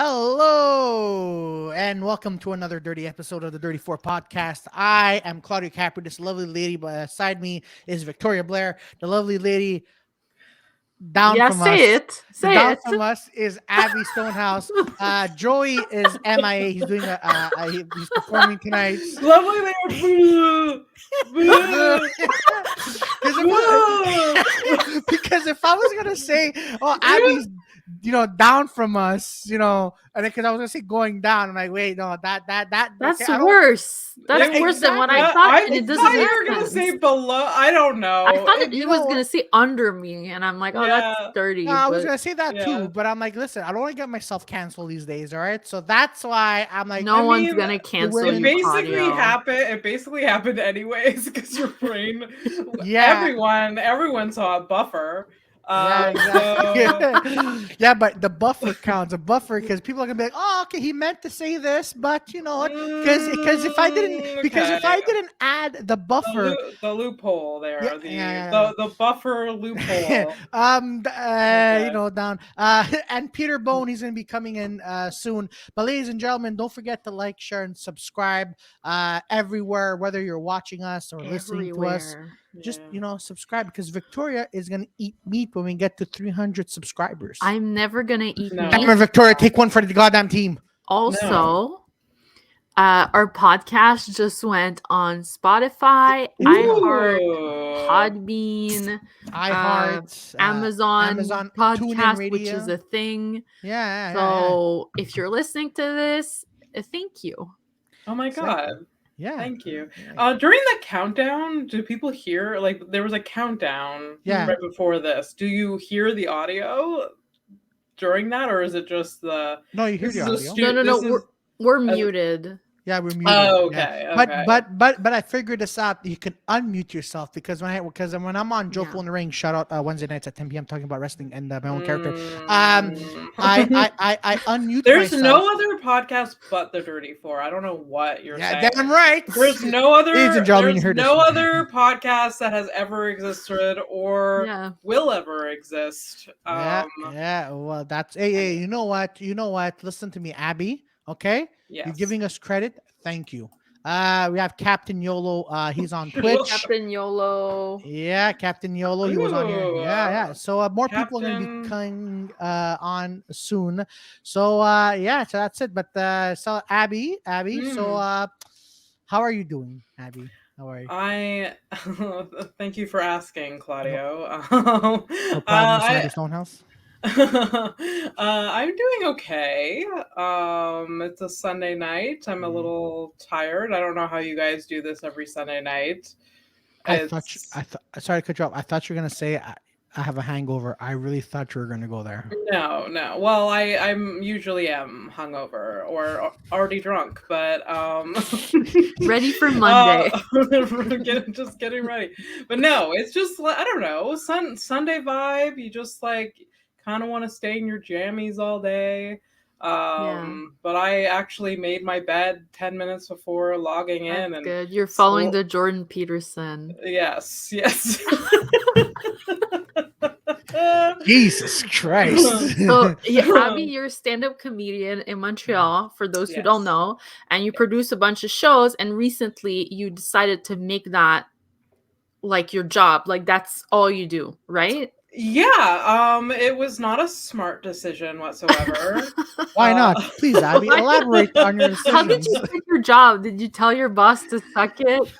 Hello and welcome to another dirty episode of the Dirty Four Podcast. I am Claudio Capri. This lovely lady beside me is Victoria Blair. The lovely lady down from us. Say down it. from us is Abby Stonehouse. Joey is MIA. He's doing he's performing tonight. Lovely there. Because if I was gonna say, oh, Abby's down from us, and because I was gonna say going down, I'm like, wait, no, that's okay, worse. That's worse than what I thought. I thought you were gonna say below. I don't know. I thought it was gonna say under me, and I'm like, oh, that's dirty. No, I was gonna say that too, but I'm like, listen, I don't want to get myself canceled these days, all right? So that's why I'm like, no one's gonna cancel you. It basically happened anyways because your brain. Everyone saw a buffer. Yeah, but the buffer counts. A buffer because people are gonna be like, "Oh, okay, he meant to say this, but you know what? Because if I didn't add the buffer, the loophole there, the buffer loophole, down. And Peter Bone, he's gonna be coming in soon. But ladies and gentlemen, don't forget to like, share, and subscribe everywhere, whether you're watching us or listening to us. Just subscribe because Victoria is gonna eat meat when we get to 300 subscribers. I'm never gonna eat meat. Come on, Victoria, take one for the goddamn team. Also, our podcast just went on Spotify, iHeart, Podbean, iHeart, Amazon Podcast, which is a thing. Yeah. So if you're listening to this, thank you. Oh my god. Yeah. Thank you. During the countdown, do people hear, like, there was a countdown right before this. Do you hear the audio during that, or is it just the... No, you hear the audio. No. We're muted. Yeah, we're muted. Oh, okay. Yeah. Okay. But I figured this out. You can unmute yourself because when I'm on Jofo In The Ring, shout out Wednesday nights at 10 p.m. talking about wrestling and my own character. I unmute There's myself. no other podcast but the Dirty Four. I don't know what you're saying. Yeah, damn right. There's no other. Other podcast that has ever existed or will ever exist. Well, that's hey. You know what? Listen to me, Abby. Okay. Yes. You're giving us credit. Thank you. We have Captain YOLO. He's on Twitch. Captain YOLO. Yeah, Captain YOLO. He was on here. Yeah. So more people are going to be coming on soon. So so that's it. But so Abby. So how are you doing, Abby? How are you? Thank you for asking, Claudio. No problem. Stonehouse. I'm doing okay. It's a Sunday night. I'm a little tired. I don't know how you guys do this every Sunday night. Sorry to cut you off. I thought you were gonna say I have a hangover. I really thought you were gonna go there. No. Well, I'm usually hungover or already drunk, but ready for Monday. Just getting ready. But no, it's just I don't know, Sunday vibe. You just like kind of want to stay in your jammies all day. But I actually made my bed 10 minutes before logging in. That's good. You're following the Jordan Peterson. Yes. Jesus Christ. So Abby, you're a stand-up comedian in Montreal, for those who don't know, and you produce a bunch of shows, and recently you decided to make that like your job. Like that's all you do, right? Yeah, it was not a smart decision whatsoever. Why not? Please, Abby, elaborate on your decisions. How did you quit your job? Did you tell your boss to suck it?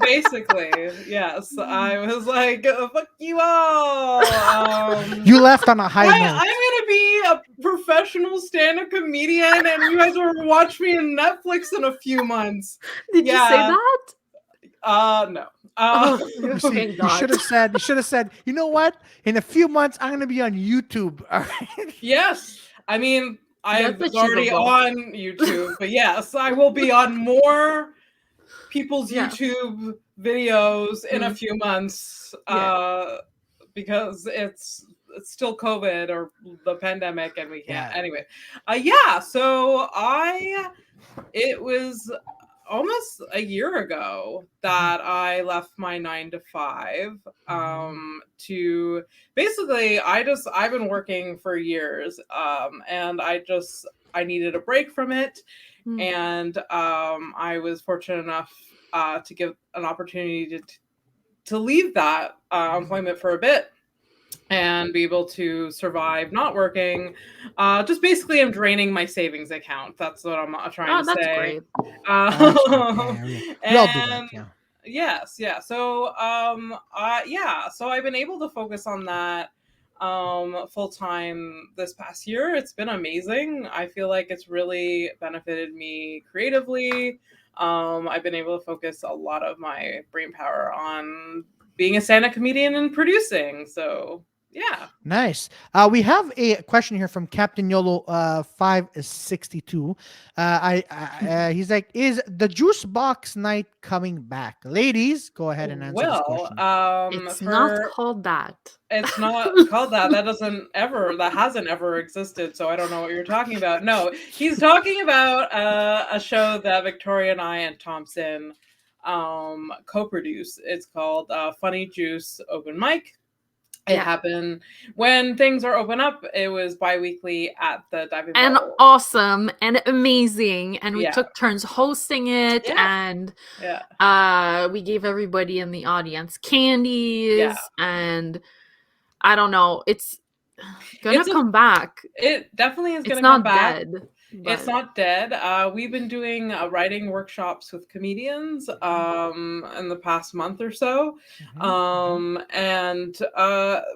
Basically, yes. I was like, fuck you all. You left on a high note. I'm going to be a professional stand-up comedian, and you guys will watch me in Netflix in a few months. Did you say that? No. You should have said, you know what? In a few months, I'm going to be on YouTube. All right? Yes. I mean, I'm already on YouTube, but yes, I will be on more people's YouTube videos in a few months because it's still COVID or the pandemic and we can't. Anyway, so it was almost a year ago that I left my 9 to 5 to basically I've been working for years and I needed a break from it. And I was fortunate enough to give an opportunity to leave that employment for a bit and be able to survive not working. Just basically I'm draining my savings account. That's what I'm trying to that's say. Great. And yes, yeah. So so I've been able to focus on that full time this past year. It's been amazing. I feel like it's really benefited me creatively. I've been able to focus a lot of my brain power on being a stand-up comedian and producing. So yeah. Nice. We have a question here from Captain YOLO 562. He's like, is the Juicebox night coming back? Ladies, go ahead and answer this question. It's not called that. It's not called that. That hasn't ever existed. So I don't know what you're talking about. No, he's talking about a show that Victoria and I and Thompson co-produce. It's called Funny Juice Open Mic. It happened when things are open up. It was bi-weekly at the Diving Bell. And awesome and amazing. And we took turns hosting it. And we gave everybody in the audience candies. And I don't know. It's gonna come back. It definitely is gonna come back. It's not dead. It's not dead. We've been doing writing workshops with comedians in the past month or so. And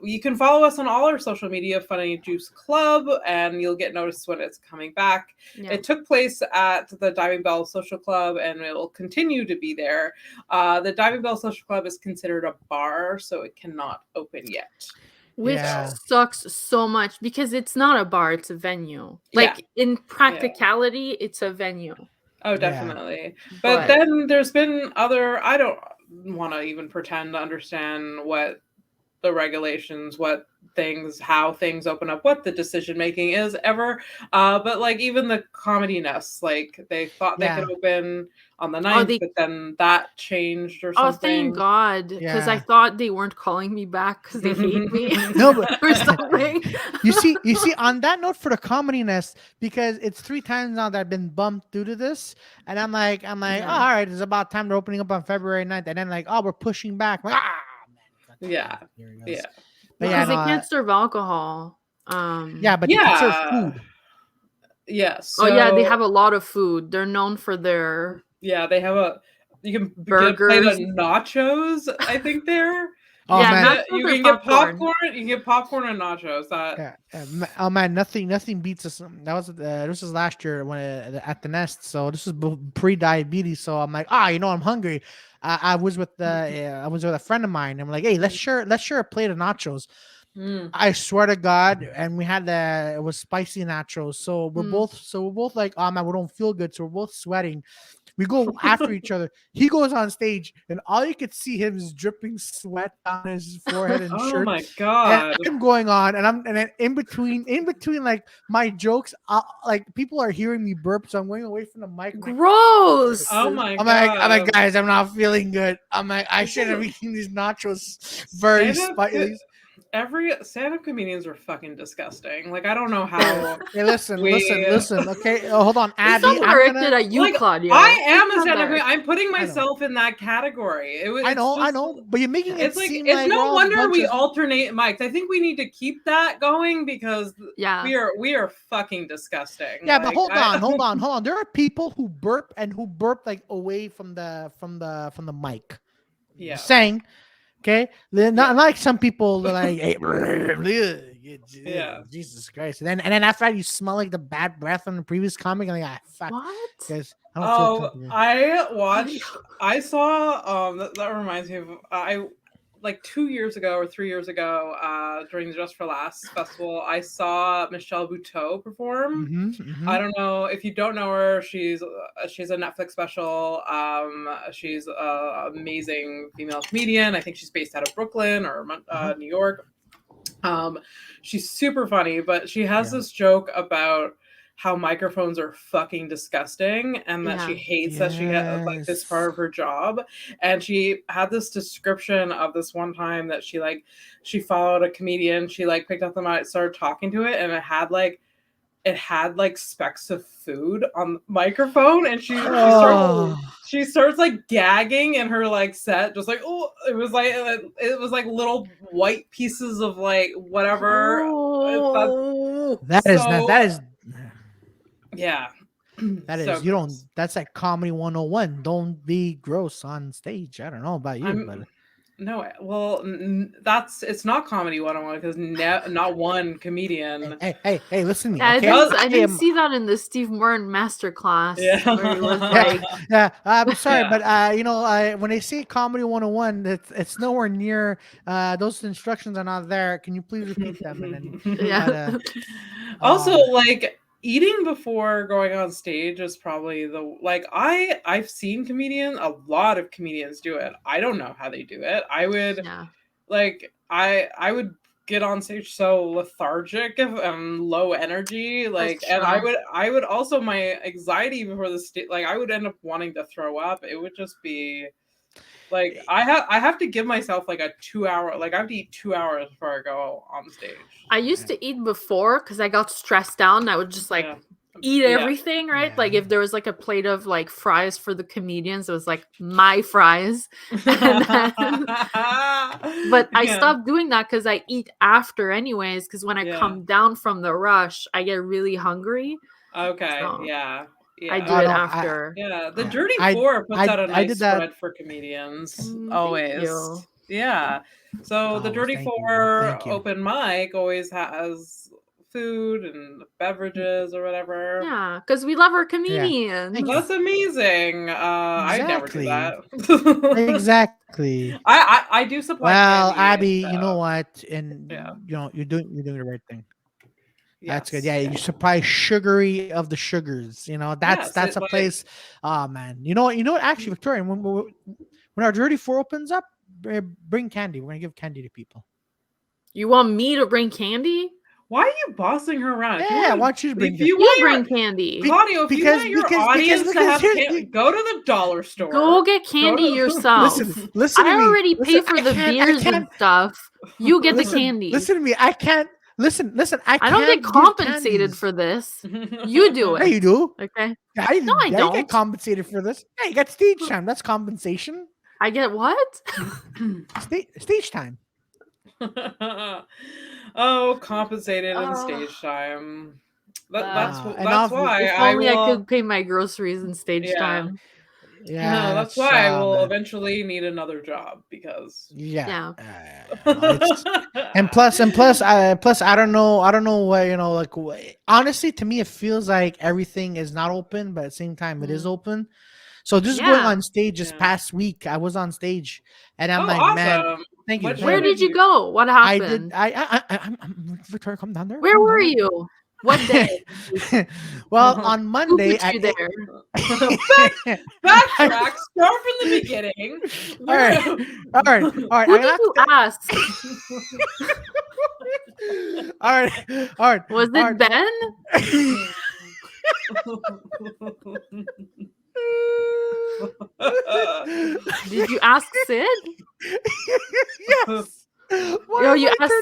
you can follow us on all our social media, Funny Juice Club, and you'll get noticed when it's coming back. It took place at the Diving Bell Social Club, and it'll continue to be there. The Diving Bell Social Club is considered a bar, so it cannot open yet. Which sucks so much because it's not a bar, it's a venue. Like in practicality, it's a venue. Oh, definitely. But then there's been I don't want to even pretend to understand what the regulations, how things open up, what the decision making is ever. But like even the Comedy Nest, like they thought they could open on the 9th, but then that changed or something. Oh, thank God. Because I thought they weren't calling me back because they hate me. No, but or something. You see, on that note for the Comedy Nest, because it's 3 times now that I've been bumped due to this, and I'm like, oh, all right, it's about time they're opening up on February 9th, and then like, oh, we're pushing back. Like, man. Yeah. Because they can't serve alcohol. But they can serve food. Yes. So, they have a lot of food. They're known for their they have you can burgers, get nachos. I I think there. Oh, man. You can get popcorn. You can get popcorn and nachos. Oh man, nothing beats us. That was this was last year when at the Nest. So this was pre-diabetes. So I'm like, I'm hungry. I was with a friend of mine. I'm like, hey, let's share a plate of nachos. I swear to God, and we had it was spicy nachos. So we're both like, oh man, we don't feel good. So we're both sweating. We go after each other. He goes on stage, and all you could see him is dripping sweat on his forehead and shirt. Oh my God! And I'm going on, and then in between, like my jokes, like people are hearing me burp, so I'm going away from the mic. Gross! Oh my God! I'm like, guys, I'm not feeling good. I'm like, I shouldn't have eaten these nachos very spicy. Every stand-up comedians are fucking disgusting. Like I don't know how. Hey, listen. Okay, hold on, Abby. It's not directed at you, Claudio. I am a stand-up comedian. I'm putting myself in that category. I know, but you're making it seem it's like no wonder we alternate mics. I think we need to keep that going because we are fucking disgusting. Yeah, but hold on. There are people who burp like away from the mic. Yeah, saying. Okay, not like some people like, hey, Jesus Christ, and then after that you smell like the bad breath from the previous comic, and like, fuck. What? Guys, I saw. That reminds me of like 2 years ago or 3 years ago, during the Just for Laughs festival, I saw Michelle Buteau perform. I don't know if you don't know her. She's a Netflix special. She's an amazing female comedian. I think she's based out of Brooklyn or New York. She's super funny, but she has this joke about how microphones are fucking disgusting, and that she hates that she had like this part of her job. And she had this description of this one time that she followed a comedian. She like picked up the mic, started talking to it, and it had like specks of food on the microphone, and she starts like gagging in her like set, just like, oh, it was like little white pieces of like whatever. That is yeah. That is, you don't, that's like comedy 101. Don't be gross on stage. I don't know about you, but no, well, it's not comedy 101 because not one comedian. Hey, listen to me. Yeah, Okay? I didn't see that in the Steve Martin masterclass. Yeah. Where he was like, I'm sorry, but you know, when they say comedy 101, it's nowhere near. Those instructions are not there. Can you please repeat them? And then, also, like, eating before going on stage is probably I've seen a lot of comedians do it. I don't know how they do it. I would I would get on stage so lethargic and low energy, and I would also, my anxiety before the stage, like I would end up wanting to throw up. It would just be like I have to give myself like a 2 hour, like I have to eat 2 hours before I go on stage. I used to eat before because I got stressed out and I would just eat everything, right? Like if there was like a plate of like fries for the comedians, it was like my fries. But I stopped doing that because I eat after anyways, because when I come down from the rush, I get really hungry. Okay, so yeah. I do it after. The Dirty Four puts out a nice spread for comedians. Always. Yeah. So the Dirty Four open mic always has food and beverages or whatever. Yeah, because we love our comedians. That's amazing. I never do that. Exactly. I do supply. Well, candy, Abby, you know what? And you know, you're doing the right thing. That's good. Yeah, you supply sugary of the sugars. You know, that's a place. Oh man, you know what? Actually, Victoria, when our Dirty Four opens up, bring candy. We're gonna give candy to people. You want me to bring candy? Why are you bossing her around? Yeah, why don't you bring? You bring candy, Claudio. If you want your audience to have candy, go to the dollar store. Go get candy yourself. Listen. I already pay for the beers and stuff. You get the candy. Listen to me. I can't. Listen. I don't get compensated for this. You do it. Yeah, you do. Okay. I don't. You get compensated for this. Yeah, you get stage time. That's compensation. I get what? Stage time. Oh, compensated in stage time. That's why. If only I could pay my groceries in stage time. Yeah, that's why I will eventually need another job because and plus I don't know what, you know, like honestly to me it feels like everything is not open, but at the same time it is open. So just going on stage this past week, I was on stage and I'm like, awesome. Man, thank you. Where did you go? What happened? I'm Victoria, come down there. Where were you? What day? Well, on Monday. Who put you there? Backtrack. Start from the beginning. All right. Who did you ask? All right. Was it Ben? Did you ask Sid? Yes. Yo, you asked.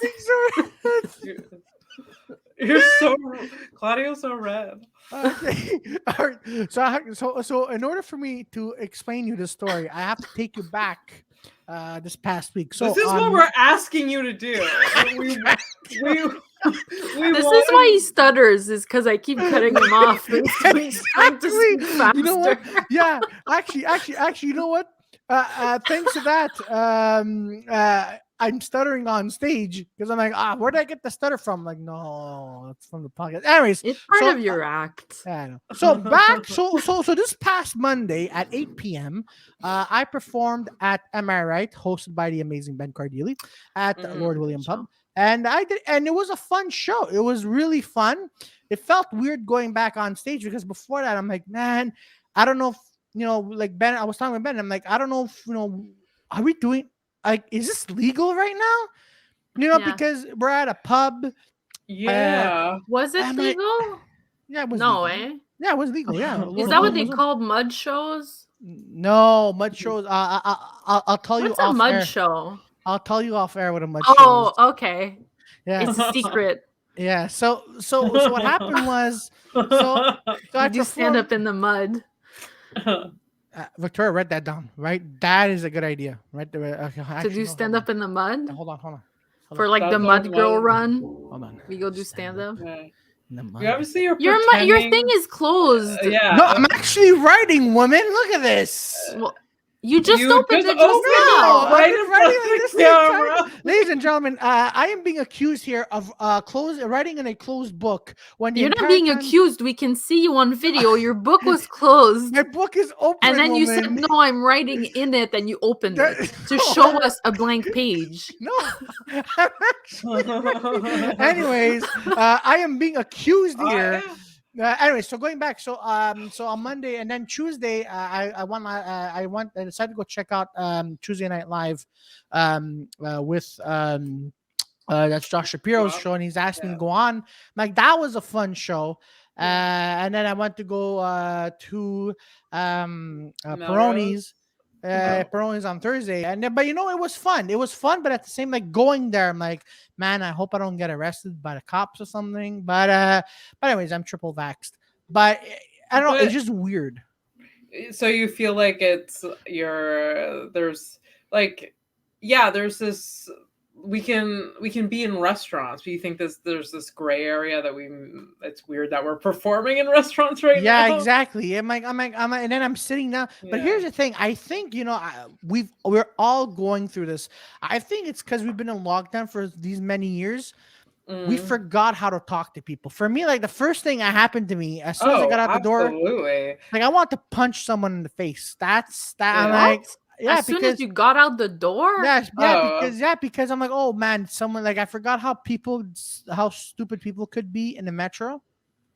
You're Claudio's so red. Okay. All right. So in order for me to explain you the story, I have to take you back this past week. So this is what we're asking you to do. This is why he stutters, is because I keep cutting him off. Exactly. You know what? Yeah. Actually, you know what? Thanks to that, I'm stuttering on stage because I'm like, where did I get the stutter from? Like, no, it's from the podcast. Anyways, it's part of your act. I know. So this past Monday at 8 p.m., I performed at Am I Right, hosted by the amazing Ben Cardilli at Lord William Pub. And it was a fun show. It was really fun. It felt weird going back on stage because before that, I'm like, man, I don't know if, you know, like Ben, I was talking with Ben, I'm like, I don't know if, you know, are we doing, like, is this legal right now? You know, because we're at a pub. Yeah. Was it legal? Yeah, it was No, legal. eh? Yeah, it was legal. Yeah. Is that what they call mud shows? No, mud shows. I'll tell you What's a off mud air. show? I'll tell you off air what a mud show is. Oh, okay. Yeah. It's a secret. Yeah. So what happened was, I Did you stand up performed. in the mud? Victoria, write that down. Right, that is a good idea. Right there. Okay, Did actually, you no, stand up in the mud? hold on. For like the mud girl run? Hold on. We go do stand up. In the mud. You obviously you're Your thing is closed. Yeah. No, I'm actually writing, woman. Look at this. Well, you just opened it just now. now. I've been writing the this camera. time. Ladies and gentlemen, I am being accused here of writing in a closed book. When You're not being accused. We can see you on video. Your book was closed. My book is open. And then you said, "No, I'm writing in it," and you opened it to show us a blank page. No, I'm actually. Anyways, I am being accused here. Anyway, so going back, so on Monday and then Tuesday, I decided to go check out Tuesday Night Live, with that's Josh Shapiro's show, and he's asked me to go on. Like, that was a fun show. And then I went to go to Peroni's. Peroni's on Thursday, and then, but it was fun. It was fun, but at the same, like, going there, I'm like, man, I hope I don't get arrested by the cops or something. But anyways, I'm triple vaxxed. But I don't know. It's just weird. So you feel like there's this. We can be in restaurants, but you think there's this gray area that it's weird that we're performing in restaurants right now. Yeah, exactly. I'm like, and then I'm sitting down. But here's the thing. I think we're all going through this. I think it's because we've been in lockdown for these many years. We forgot how to talk to people. For me, like, the first thing that happened to me as soon as I got out the door, like, I want to punch someone in the face. That's that. I'm like. Yeah, as soon as you got out the door. Because I'm like, oh man, someone, like, I forgot how stupid people could be in the metro.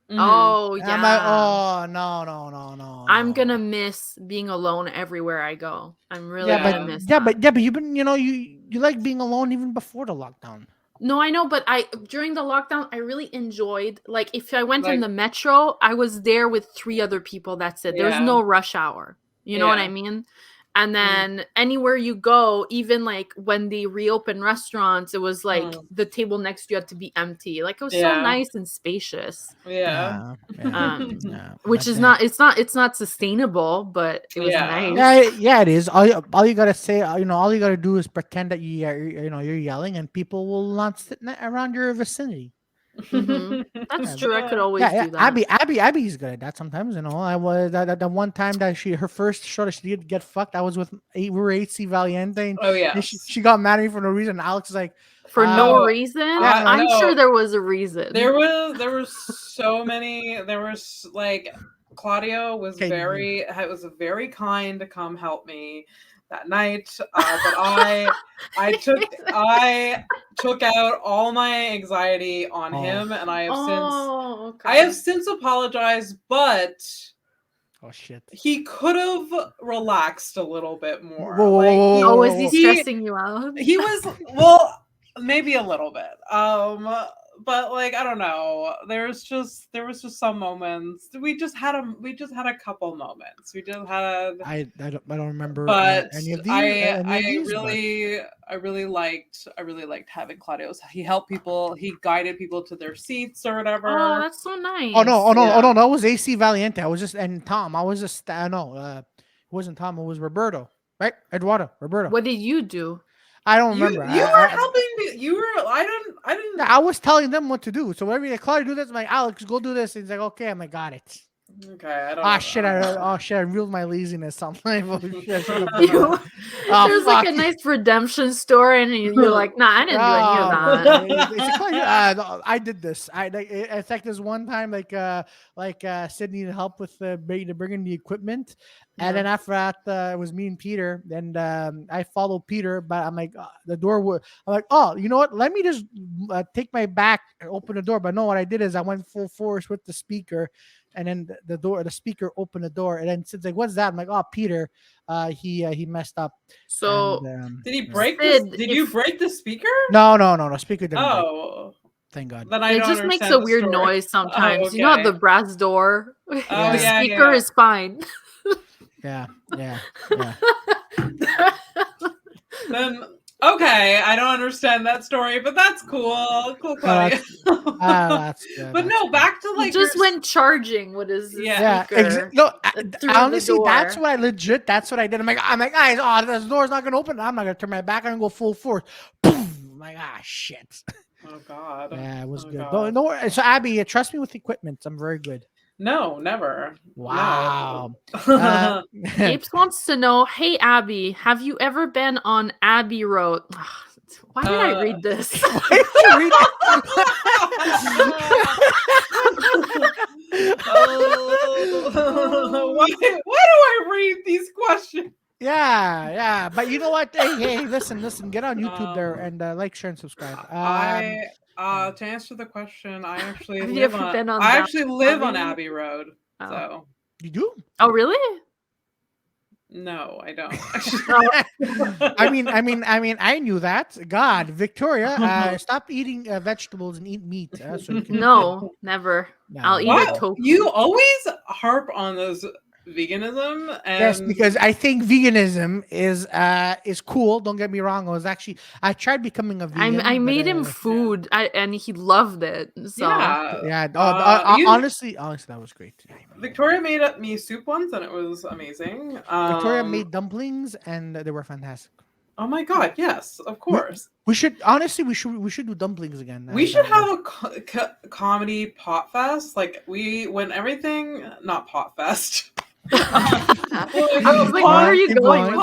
Oh yeah. I'm like, oh no. I'm gonna miss being alone everywhere I go. I'm really gonna miss. But you've been, you like being alone even before the lockdown. No, I know, but during the lockdown, I really enjoyed, like, if I went in the metro, I was there with 3 other people. That's it. There's no rush hour. You know what I mean? And then anywhere you go, even like when they reopen restaurants, it was like the table next to you had to be empty. Like, it was so nice and spacious. Which is not, it's not sustainable, but it was nice. Yeah, it is. All you gotta say, all you gotta do is pretend that you're yelling, and people will not sit around your vicinity. That's true. I could always do that. Abby's good at that sometimes. I was that one time that her first show that she did get fucked. I was with we were AC Valiente. And she got mad at me for no reason. Alex is like, for no reason. I'm sure there was a reason. There was so many. There was, like, Claudio was very kind to come help me that night, but I took out all my anxiety on him, and I have since apologized, but shit, he could have relaxed a little bit more. Was he stressing you out? He was, maybe a little bit. But, like, I don't know. There was just some moments. We just had a couple moments. We just had. I don't remember. But any of these. I really liked having Claudio's. He helped people. He guided people to their seats or whatever. Oh, that's so nice. Oh no! That was AC Valiente. I was just Tom. I was just it wasn't Tom. It was Roberto, right? Roberto. What did you do? I don't remember. You were helping me. You were. I didn't. I was telling them what to do. So whenever Claudia do this, I'm like, Alex, go do this. And he's like, okay. I'm like, got it. Okay. I don't. Shit! I reeled my laziness. I'm like, there's like a nice redemption story, and you're like, nah, I didn't do any of that. I did this. It's like this one time, like Sid needed help with bringing the equipment. And then after that, it was me and Peter. And I followed Peter, but I'm like, the door. I'm like, oh, you know what? Let me just take my back and open the door. But no, what I did is I went full force with the speaker, and then the speaker opened the door. And then Sid's like, "What's that?" I'm like, "Oh, Peter, he messed up." So did he break this? Did you break the speaker? No. The speaker didn't. Oh. Thank God. Then I It don't just makes understand a the weird story. noise sometimes. Okay. You know, the brass door. Oh, The yeah, speaker yeah. is fine. Yeah. Then okay, I don't understand that story, but that's cool. Cool, Claudio. That's good. But no, back to He like just went charging with his speaker. No, through honestly, the that's door. what I legit. That's what I did. I'm like, guys, oh, this door's not gonna open. I'm not gonna turn my back and go full force. Boom! I'm like, shit. Oh God. Yeah, it was good. God. No, so Abby, trust me with equipment. I'm very good. No, never. Wow. No. Apes wants to know, hey Abby, have you ever been on Abbey Road? Why did I read this? Why did you read Why do I read these questions? Yeah. But you know what? Hey, listen. Get on YouTube there and like, share, and subscribe. To answer the question, I actually Have you live ever on. been on I that actually live on Abbey? Abbey Road. Oh. So You do? Oh, really? no, I don't. I knew that. God, Victoria, stop eating vegetables and eat meat. So you can No, never. No. I'll eat a What? tofu. You always harp on those veganism and Yes, because I think veganism is cool. Don't get me wrong. I tried becoming a vegan. I made him food, and he loved it. So yeah. Honestly, that was great. Victoria made me soup once, and it was amazing. Victoria made dumplings, and they were fantastic. Oh my God! Yes, of course. We should do dumplings again. We should have a comedy pot fest. Like when everything, not pot fest. I was like, where are you going? A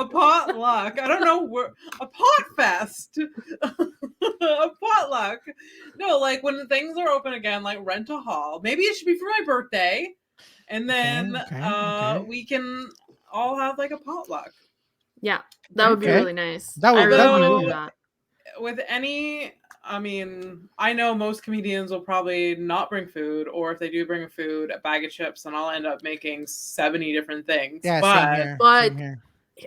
potluck. I don't know where. A pot fest. A potluck. No, like when things are open again, like rent a hall. Maybe it should be for my birthday, and then we can all have like a potluck. Yeah, that would be really nice. I really want to do that. With any, I mean, I know most comedians will probably not bring food, or if they do bring food, a bag of chips, and I'll end up making 70 different things. Yeah, but same here.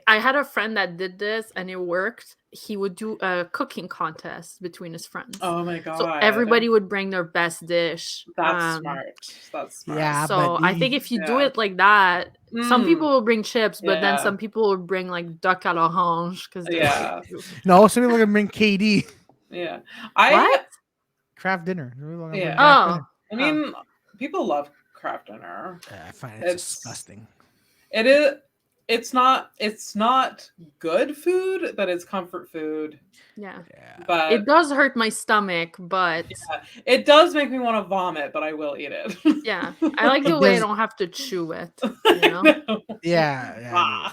I had a friend that did this, and it worked. He would do a cooking contest between his friends. Oh my God! So everybody would bring their best dish. That's smart. That's smart. Yeah, so I think if you do it like that, some people will bring chips, but then some people will bring like duck à l'orange because no, some people are gonna bring KD. Yeah, craft dinner. I mean, people love craft dinner. I find it's disgusting. It is. It's not good food, but it's comfort food. Yeah. But it does hurt my stomach, but it does make me want to vomit, but I will eat it. Yeah. I like the way I don't have to chew it. You know? Yeah.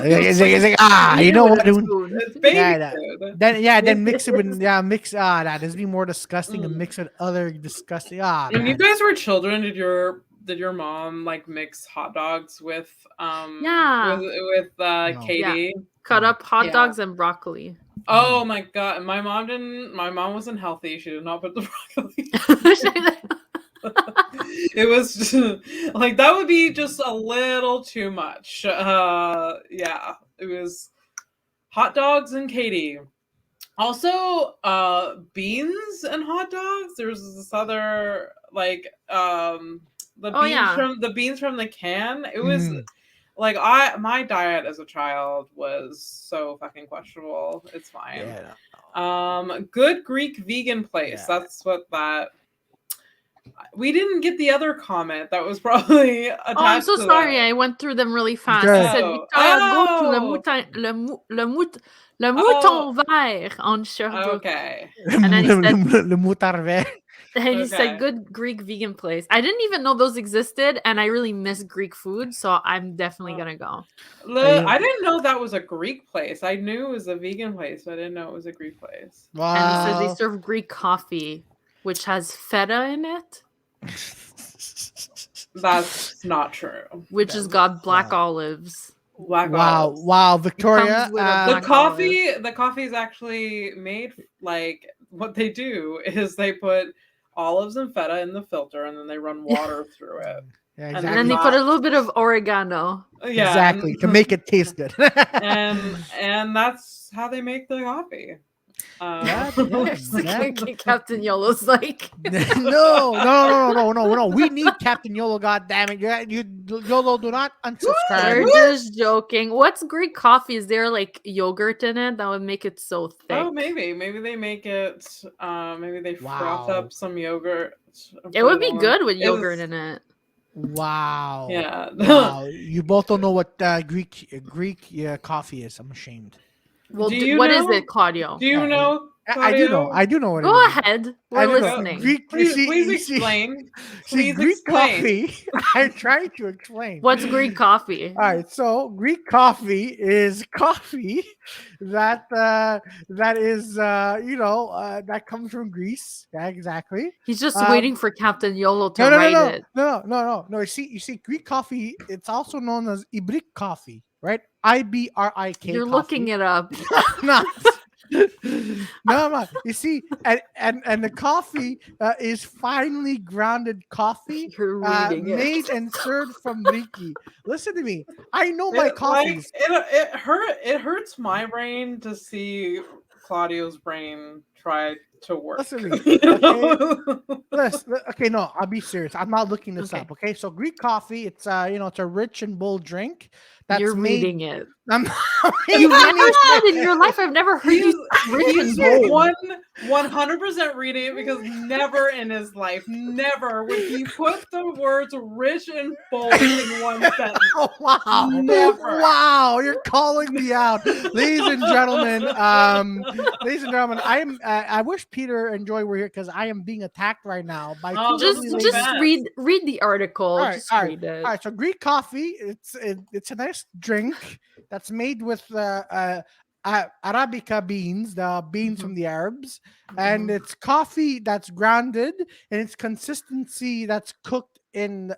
It's like, you know what? It's baby food. Then mix it with that is be more disgusting and mix with other disgusting. When you guys were children, did your mom like mix hot dogs with Katie? Cut up hot dogs and broccoli. Oh my God, my mom didn't. My mom wasn't healthy. She did not put the broccoli. It was just, like that would be just a little too much. It was hot dogs and Katie. Also, beans and hot dogs. There's this other like the beans from the can. It was like my diet as a child was so fucking questionable. It's fine. Good Greek vegan place. That's what that. We didn't get the other comment that was probably attached. I'm so sorry. I went through them really fast. I said, go to le mouton vert on Sherbrooke. Okay. And then he said, le mouton vert. And he said, good Greek vegan place. I didn't even know those existed, and I really miss Greek food, so I'm definitely going to go. I didn't know that was a Greek place. I knew it was a vegan place, but I didn't know it was a Greek place. Wow. And he said they serve Greek coffee, which has feta in it. That's not true. Which has got black olives. Wow, Victoria. The coffee is actually made like what they do is they put olives and feta in the filter and then they run water through it. Yeah, exactly. And then they put a little bit of oregano. Yeah, exactly, to make it taste good. and that's how they make the coffee. Captain Yolo's like, no. We need Captain Yolo. God damn it! You Yolo, do not unsubscribe. We're just joking. What's Greek coffee? Is there like yogurt in it that would make it so thick? Oh, maybe they make it. Maybe they froth up some yogurt. It would be good with yogurt in it. Wow. Yeah. Wow. You both don't know what Greek coffee is. I'm ashamed. Well, what is it, Claudio? Do you know? Claudio? I do know what it is. Go ahead. We're listening. Please explain. Greek coffee. I'm trying to explain. What's Greek coffee? All right. So Greek coffee is coffee that is that comes from Greece. Yeah, exactly. He's just waiting for Captain Yolo to write it. No. You see, Greek coffee. It's also known as Ibrik coffee, right? IBRIK. You're coffee. Looking it up. No. No. You see, and the coffee is finely grounded coffee made and served from Riki. Listen to me. I know my coffees. It hurts my brain to see Claudio's brain try to work. Listen to me. Okay, no, I'll be serious. I'm not looking this up. Okay, so Greek coffee, it's it's a rich and bold drink. You're reading it. I'm You've never said in your life. I've never heard you He's 100% reading it because never in his life, never would he put the words rich and bold in one sentence. Oh, wow. Never. Wow, you're calling me out. Ladies and gentlemen, I wish Peter and Joy were here because I am being attacked right now by just read the article. All right, read it. All right, so Greek coffee, it's a nice drink that's made with Arabica beans, the beans from the Arabs, and it's coffee that's grounded, and its consistency that's cooked in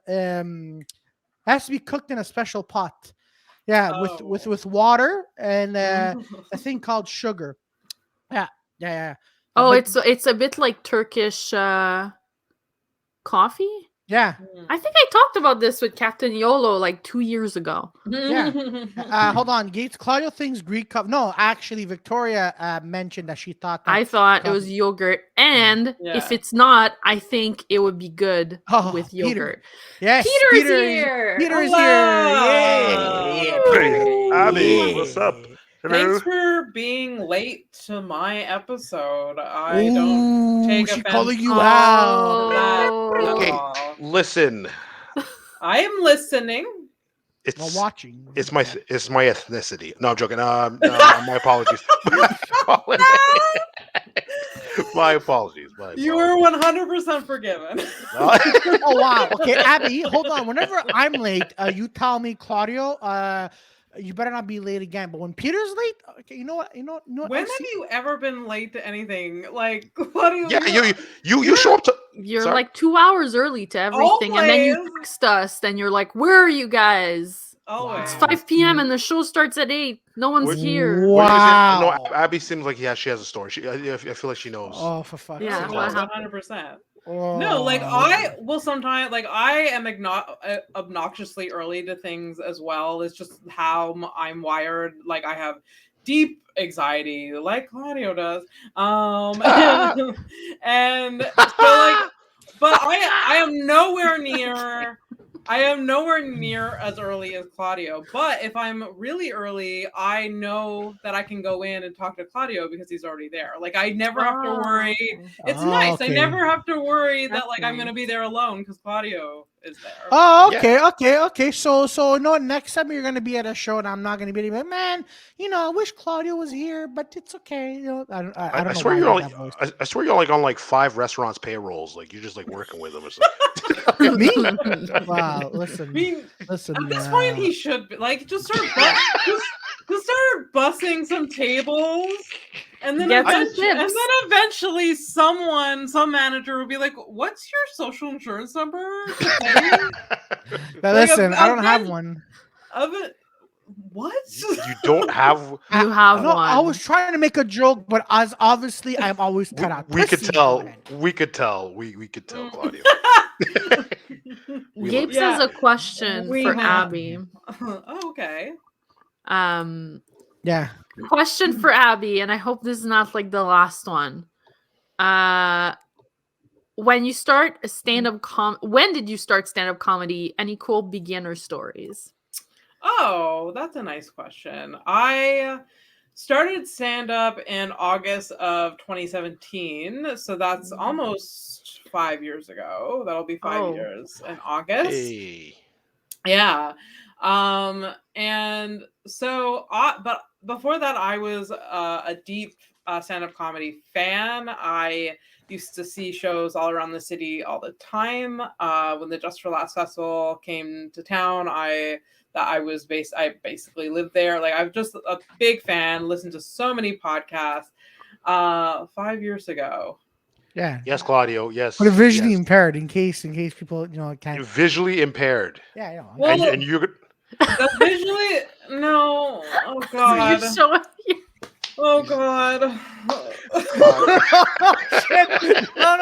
has to be cooked in a special pot. Yeah, with water and a thing called sugar. Yeah. Oh, it's a bit like Turkish coffee. Yeah. I think I talked about this with Captain Yolo like 2 years ago. Yeah. Hold on, Gates. Claudio thinks Greek coffee. No, actually, Victoria mentioned that she thought that I thought it was yogurt. And if it's not, I think it would be good with yogurt. Yes. Peter's here. Peter's here. Yay. Hey, Abby, what's up? Hello. Thanks for being late to my episode. I don't take offense. She's calling you out. Okay, listen. I am listening. It's watching. It's my ethnicity. No, I'm joking. No, my apologies. My apologies. You are 100% forgiven. Oh wow. Okay, Abby, hold on. Whenever I'm late, you tell me, Claudio. You better not be late again. But when Peter's late, okay, you know what? When have you ever been late to anything? Like, Claudio? Yeah, you show up to. You're like 2 hours early to everything, Always. And then you text us, and you're like, "Where are you guys?" Always. It's 5 p.m. and the show starts at 8. No one's here. Wow. No, Abby seems like she has a story. I feel like she knows. Oh, for fuck's sake. 100%. Oh. No, like I will sometimes, like I am obnoxiously early to things as well. It's just how I'm wired. Like I have deep anxiety, like Claudio does. And so like, but I am nowhere near. I am nowhere near as early as Claudio, but if I'm really early, I know that I can go in and talk to Claudio because he's already there. Like I never have to worry. It's nice. Okay. I never have to worry that like I'm going to be there alone because Claudio is there. Oh, okay, yeah. okay. So no, next time you're gonna be at a show and I'm not gonna be there. Man, I wish Claudio was here, but it's okay. I don't I swear you're like I swear you're like on like 5 restaurants payrolls. Like you're just like working with them or something. Me? Wow, listen. Listen. At this point, he should be like just start bussing some tables. And then, eventually some manager will be like, "What's your social insurance number?" Now listen, I don't have one. What? You don't have? You have one. I was trying to make a joke, but as obviously I'm always cut out. We could tell. We could tell, Claudio. Gabe has a question for Abby. Oh, okay. Yeah. Question for Abby, and I hope this is not like the last one. When you start a stand-up when did you start stand-up comedy? Any cool beginner stories? Oh, that's a nice question. I started stand-up in August of 2017, so that's almost 5 years ago. That'll be 5 years in August. Hey. Yeah. And so, but before that, I was a deep stand-up comedy fan. I used to see shows all around the city all the time. When the Just for Laughs Festival came to town, I basically lived there. Like, I'm just a big fan, listened to so many podcasts. 5 years ago. Yeah. Yes, Claudio. Yes. But visually impaired, in case people can't. Visually impaired. Yeah, yeah. Well, and you could. Visually, no. Oh God. Oh God. Shit. No.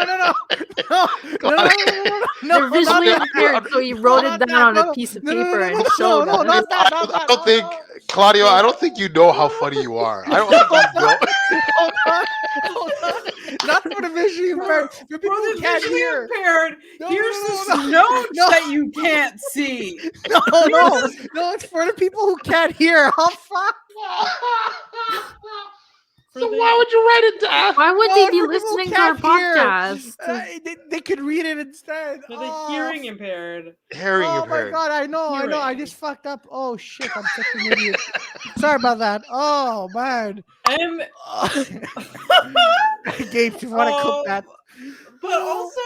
They're visually impaired, so he wrote it down on a piece of paper and showed us. I don't think, Claudio, I don't think you know how funny you are. I don't think you know. Hold on. Not for the visually impaired. For people who can't hear. Here's this note that you can't see. No, it's for the people who can't hear. Oh, fuck. So why would you write it down? Why would they be listening to our podcast? They could read it instead. For the hearing impaired. Oh my God, I know. I just fucked up. Oh shit, I'm such an idiot. Sorry about that. Oh man. Gabe, you want to cook that? But also,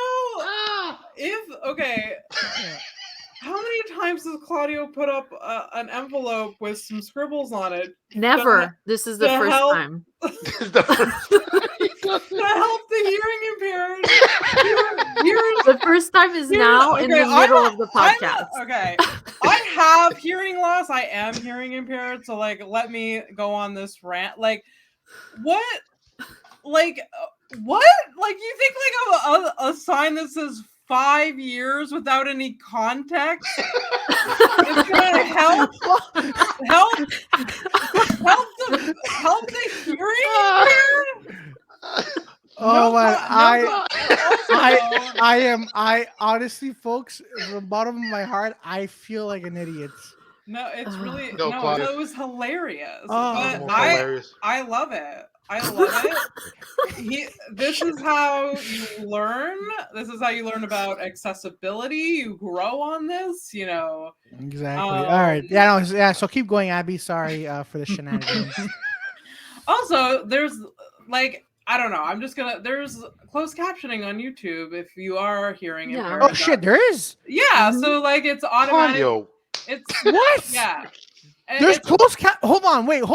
how many times does Claudio put up an envelope with some scribbles on it? Never. This is the first time. To help the hearing impaired. The first time is now in the middle of the podcast. I have hearing loss. I am hearing impaired. So, like, let me go on this rant. Like, what? Like, what? Like, you think like a sign that says 5 years without any context it's gonna help the hearing impaired? Oh man, I honestly, folks, from the bottom of my heart, I feel like an idiot. No, it's really No, it was hilarious. Oh, But I love it. I love it. This is how you learn. This is how you learn about accessibility. You grow on this, you know. Exactly. All right. Yeah. So keep going, Abby. Sorry for the shenanigans. Also, there's like, I don't know. I'm just gonna. There's closed captioning on YouTube if you are hearing it. Oh shit, there is. Yeah. So like, it's automatic. Claudio. It's what? Yeah. There's closed cap. Hold on. Wait.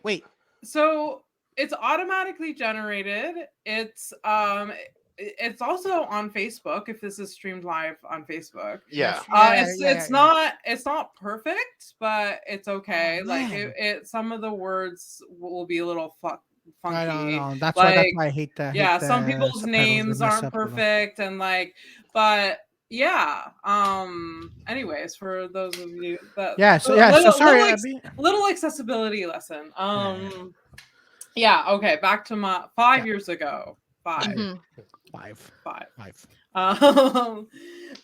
Wait. So it's automatically generated. It's also on Facebook if this is streamed live on Facebook. Yeah. It's not perfect, but it's okay. Oh, like it some of the words will be a little funky. I don't know. That's like, why I hate that. Yeah, some people's names aren't perfect and like, but yeah. Anyways, for those of you that sorry, little accessibility lesson. Yeah, okay, back to my 5 years ago. Five. So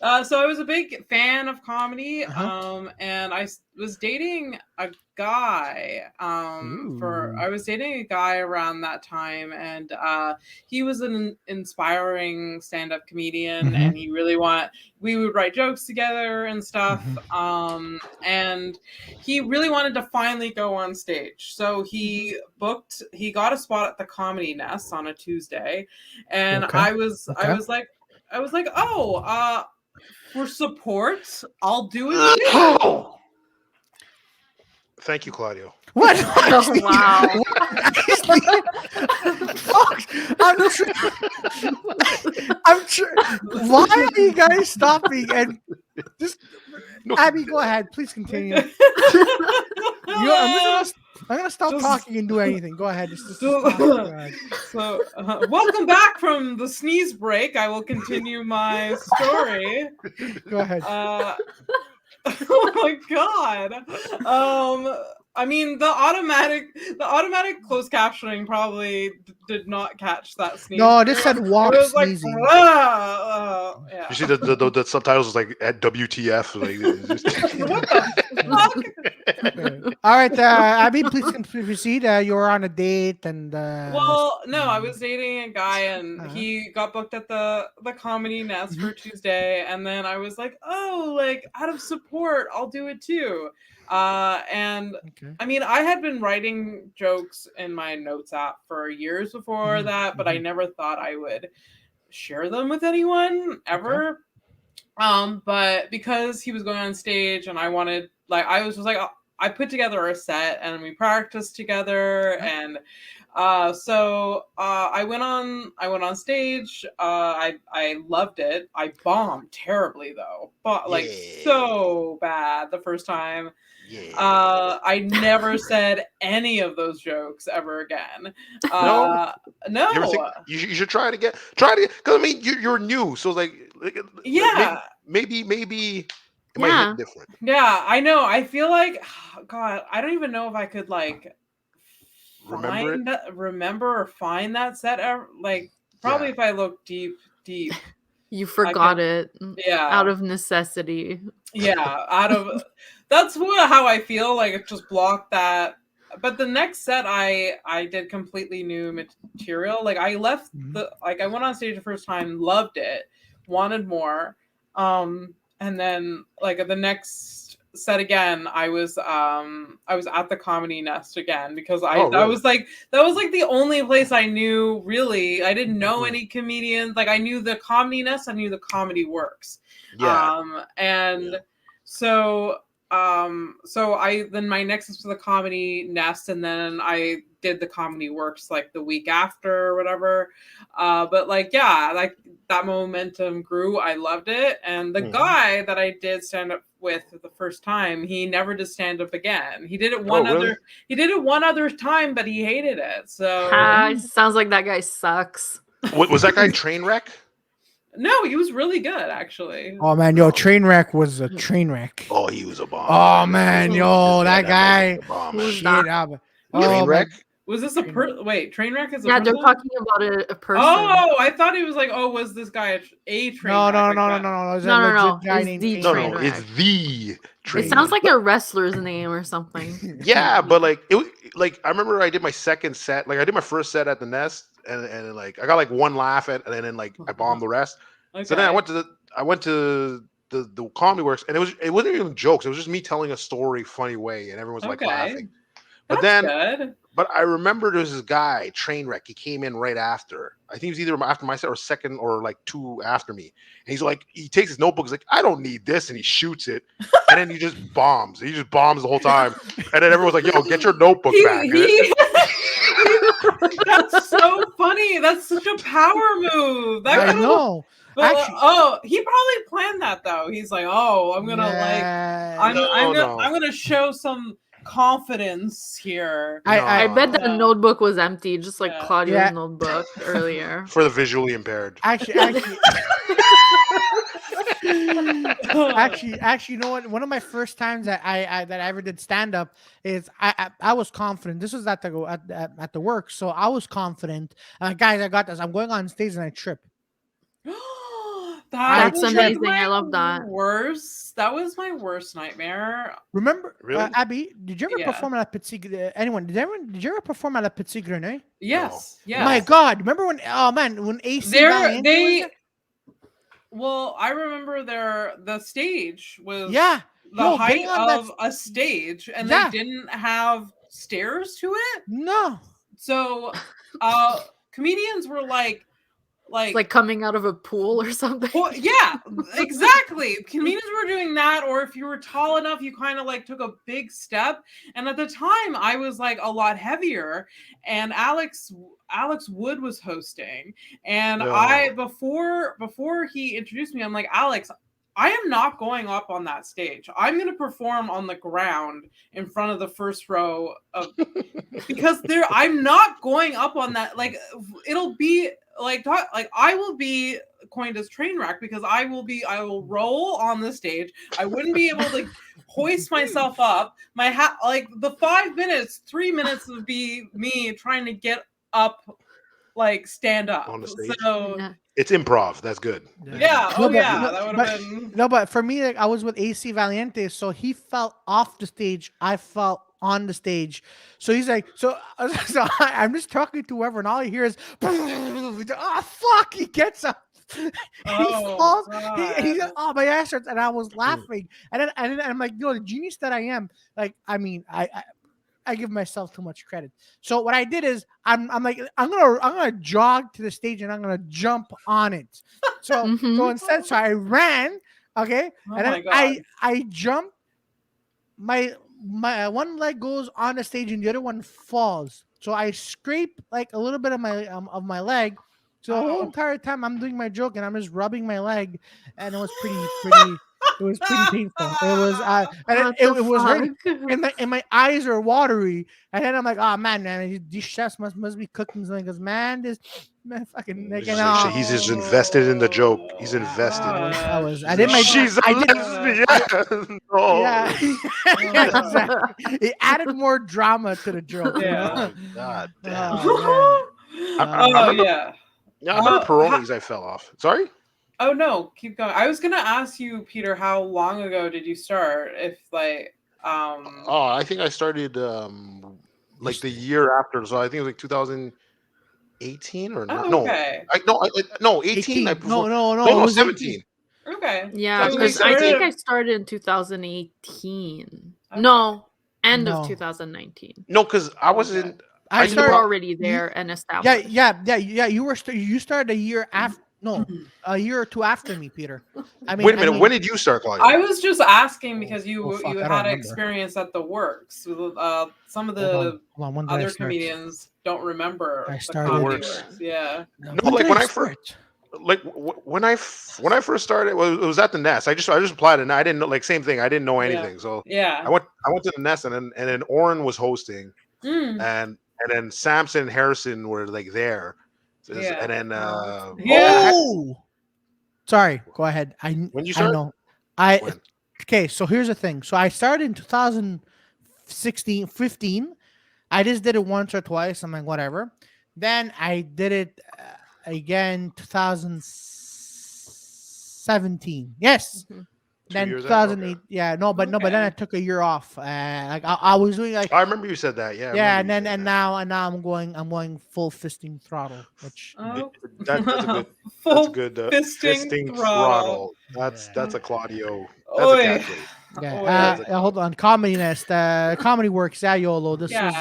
I was a big fan of comedy, and I was dating a guy. I was dating a guy around that time, and he was an inspiring stand-up comedian, and he really we would write jokes together and stuff. And he really wanted to finally go on stage, so he got a spot at the Comedy Nest on a Tuesday, and I was like, oh, for support, I'll do it. Thank you, Claudio. What? Oh, wow. I'm sure. Why are you guys stopping? And just Abby, go ahead. Please continue. I'm gonna stop talking and do anything. Go ahead. So, welcome back from the sneeze break. I will continue my story. Go ahead. Oh my God. I mean, the automatic closed captioning probably did not catch that sneeze. No, this said walk sneezing. Yeah. You see the subtitles is like at WTF. Like, what the fuck? All right, Abby, please proceed. You were on a date, and well, no, I was dating a guy, and he got booked at the Comedy Nest for Tuesday, and then I was like, oh, like out of support, I'll do it too. And I mean, I had been writing jokes in my notes app for years before that, but I never thought I would share them with anyone ever. But because he was going on stage and I wanted, like, I was just like, I put together a set and we practiced together, and so I went on stage. I loved it. I bombed terribly though, but like so bad the first time. Yeah. I never said any of those jokes ever again. No. You should try it again. Because I mean, you're new, so like yeah, maybe it might hit different. Yeah, I know. I feel like, God, I don't even know if I could like remember or find that set ever. Like probably if I look deep. You forgot it. Yeah. Out of necessity. Yeah, that's how I feel. Like it just blocked that. But the next set I did completely new material. Like I left I went on stage the first time, loved it, wanted more. And then like the next set again, I was at the Comedy Nest again because that was like the only place I knew really. I didn't know any comedians. Like I knew the Comedy Nest, I knew the Comedy Works. So then my next was the Comedy Nest, and then I did the Comedy Works like the week after or whatever. But like, yeah, like that momentum grew. I loved it. And the guy that I did stand up with the first time, he never did stand up again. He did it he did it one other time, but he hated it. So sounds like that guy sucks. Was that guy Trainwreck? No, he was really good, actually. Oh man, Trainwreck was a train wreck. Oh, he was a bomb. Oh man, that guy. Trainwreck. Was this a Trainwreck is a person? They're talking about a person. Oh, I thought he was like, was this guy a Trainwreck? No. It's the Trainwreck. It sounds like a wrestler's name or something. Yeah, but like I remember I did my second set. Like I did my first set at the Nest, and like I got like one laugh and then like I bombed the rest. Okay. So then I went to the Comedy Works, and it wasn't even jokes. It was just me telling a story funny way, and everyone's like laughing. But But I remember there was this guy, Trainwreck. He came in right after. I think he was either after my set or second or like two after me. And he's like, he takes his notebook. He's like, I don't need this. And he shoots it. And then he just bombs. He just bombs the whole time. And then everyone's like, yo, get your notebook back. That's so funny. That's such a power move. I know. But, he probably planned that though. He's like, I'm gonna I'm gonna show some confidence here. I bet that notebook was empty, just like Claudio's notebook earlier. For the visually impaired. Actually, you know what? One of my first times that I ever did stand up is I was confident. This was at the work, so I was confident. Guys, I got this. I'm going on stage and I trip. That's amazing. I love that. That was my worst nightmare. Remember, really? Abby, did you ever perform at a Petit? Anyone? Did you ever perform at a Petit Grenade? Yes. No. Yes. My God, remember when? Oh man, when AC Well, I remember the stage was the height of a stage, and they didn't have stairs to it. No. So, comedians were like coming out of a pool or something. Well, yeah, exactly. Comedians were doing that, or if you were tall enough, you kind of like took a big step. And at the time, I was like a lot heavier, and Alex Wood was hosting, and before he introduced me, I'm like, Alex, I am not going up on that stage. I'm going to perform on the ground in front of the first row because I'm not going up on that. Like it'll be like I will be coined as train wreck because I will roll on the stage. I wouldn't be able to hoist myself up. My hat, like the 5 minutes, 3 minutes would be me trying to get up, like stand up on the stage. So it's improv. That's good. Yeah. No, That would have been. No, but for me, like I was with AC Valiente, so he fell off the stage. I fell on the stage. So he's like, so I'm just talking to whoever, and all I hear is, oh fuck! He gets up. He falls. He's like, oh my ass hurts, and I was laughing, and then I'm like, the genius that I am. Like, I mean, I give myself too much credit. So what I did is I'm like I'm gonna jog to the stage and I'm gonna jump on it. So instead, so I ran, okay, and then I jumped. My one leg goes on the stage and the other one falls. So I scrape like a little bit of my leg. So the whole entire time I'm doing my joke and I'm just rubbing my leg, and it was pretty. It was pretty painful. It was, and it was hurting, and my eyes are watery. And then I'm like, oh man, these chefs must be cooking something because man, fucking he's just invested in the joke. He's invested. I did my. Yeah, exactly. It added more drama to the joke. Yeah. God damn. Yeah. Yeah, I remember Peroni's. I fell off. Sorry. Oh no, keep going. I was gonna ask you, Peter, how long ago did you start? If like, I think I started like the year after. So I think it was like 2018 or no? Okay. No, 18. 18. No, it was 17. Okay. Yeah, because I think I started in 2018. Okay. No, end of 2019. No, because I wasn't. I started already there and established. Yeah. You started a year after. No, a year or two after me, Peter. I mean, wait a minute. When did you start, Claudio? I was just asking because you had experience at the Works. Some of the other comedians don't remember. I started the Works. Yeah. No, like when I first started, it was at the Nest. I just applied and I didn't know, like, same thing. I didn't know anything. So yeah, I went to the Nest and then Oren was hosting, and then Samson and Harrison were like there. Yeah. And then sorry, go ahead. When you start? Okay, so here's the thing. So I started in 2016, 15. I just did it once or twice. I'm like, whatever. Then I did it again 2017. Yes. Then 2008, but then I took a year off. Like I was doing like. I remember you said that, yeah. Yeah, and now I'm going full fisting throttle, which that's a good fisting throttle. That's a Claudio. That's a catchphrase. Yeah. Hold on. Comedy Nest. Comedy Works. YOLO. This was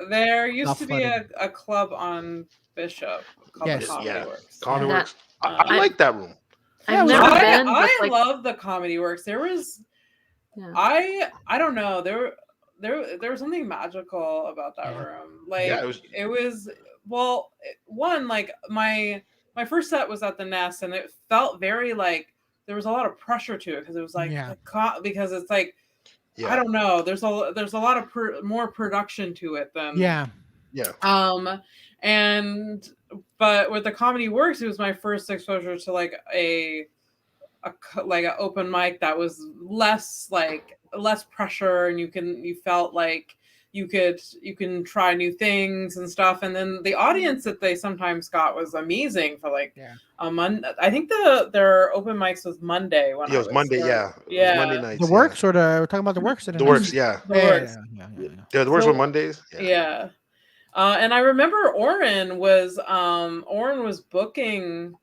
there used to be a club on Bishop called Comedy Works. Comedy Works. I like that room. I've never been. I love the Comedy Works. There was, I don't know. There was something magical about that room. Like it was. Well, one, like my first set was at the Nest, and it felt very like there was a lot of pressure to it because it was like because it's like I don't know. There's a lot of more production to it than But with the Comedy Works, it was my first exposure to like an open mic that was less pressure, and you felt like you can try new things and stuff. And then the audience that they sometimes got was amazing for like a Monday. I think their open mics was Monday. It was Monday, yeah. Yeah. Monday nights. The Works or we're talking about the Works. The Works, yeah. The Works. Yeah, the Works were Mondays. Yeah. And I remember Oren was booking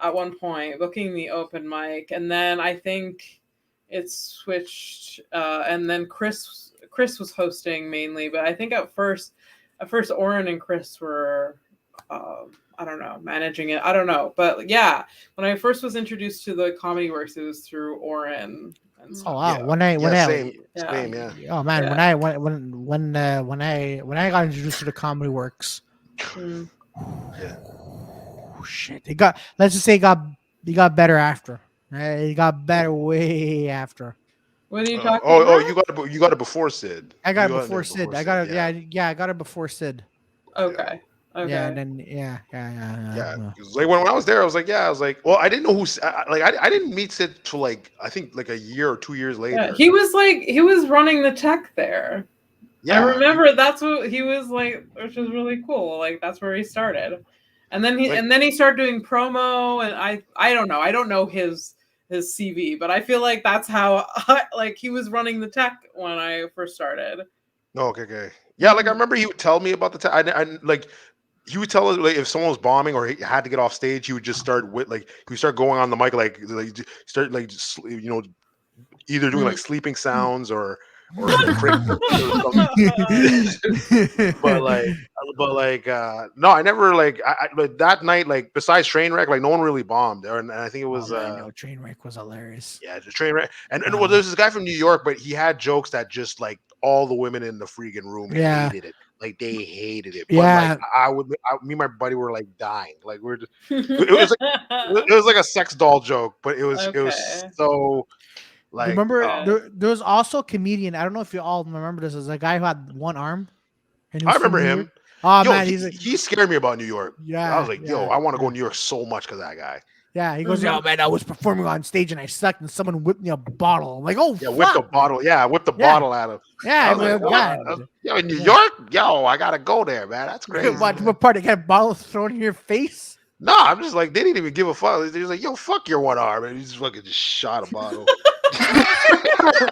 at one point, booking the open mic, and then I think it switched, and then Chris was hosting mainly, but I think at first Oren and Chris were I don't know, managing it. I don't know, but yeah, when I first was introduced to the Comedy Works, it was through Oren. Oh wow! Yeah. When I same, oh man, yeah. when I got introduced to the Comedy Works, shit, let's just say it got better after. It got better way after. What are you talking about? You got it before Sid. I got it before Sid. I got it. Yeah, I got it before Sid. Okay. Okay. Yeah, and then yeah. Like when I was there, I was like, well, I didn't know who. I didn't meet Sid till like I think like a year or 2 years later. Yeah, he was running the tech there. Yeah, I remember that's what he was like, which was really cool. Like that's where he started, and then he started doing promo, and I don't know his CV, but I feel like that's how like he was running the tech when I first started. Okay. Yeah, like I remember he would tell me about the tech. I like. He would tell us like if someone was bombing or he had to get off stage, he would just start with like he would start going on the mic like start like either doing like sleeping sounds or but like no, I never like that night like besides Trainwreck like no one really bombed there, and I think it was Trainwreck was hilarious. Yeah, the Trainwreck and well, there's this guy from New York, but he had jokes that just like all the women in the freaking room hated it. Like they hated it. But like me and my buddy were like dying. Like we're just, it was like a sex doll joke, but it was so like. Remember there was also a comedian. I don't know if you all remember this. There's a guy who had one arm. And I remember him. Oh man, he scared me about New York. Yeah, I was like, I want to go to New York so much because of that guy. Yeah, he goes, yo, man, I was performing on stage and I sucked and someone whipped me a bottle. I'm like, oh, yeah, whipped the bottle. Yeah, whipped the bottle at him. Yeah, God. Yo, in New York? Yo, I got to go there, man. That's crazy. What part? They got bottles thrown in your face? No, I'm just like, they didn't even give a fuck. They was like, yo, fuck your one arm. And he just fucking just shot a bottle.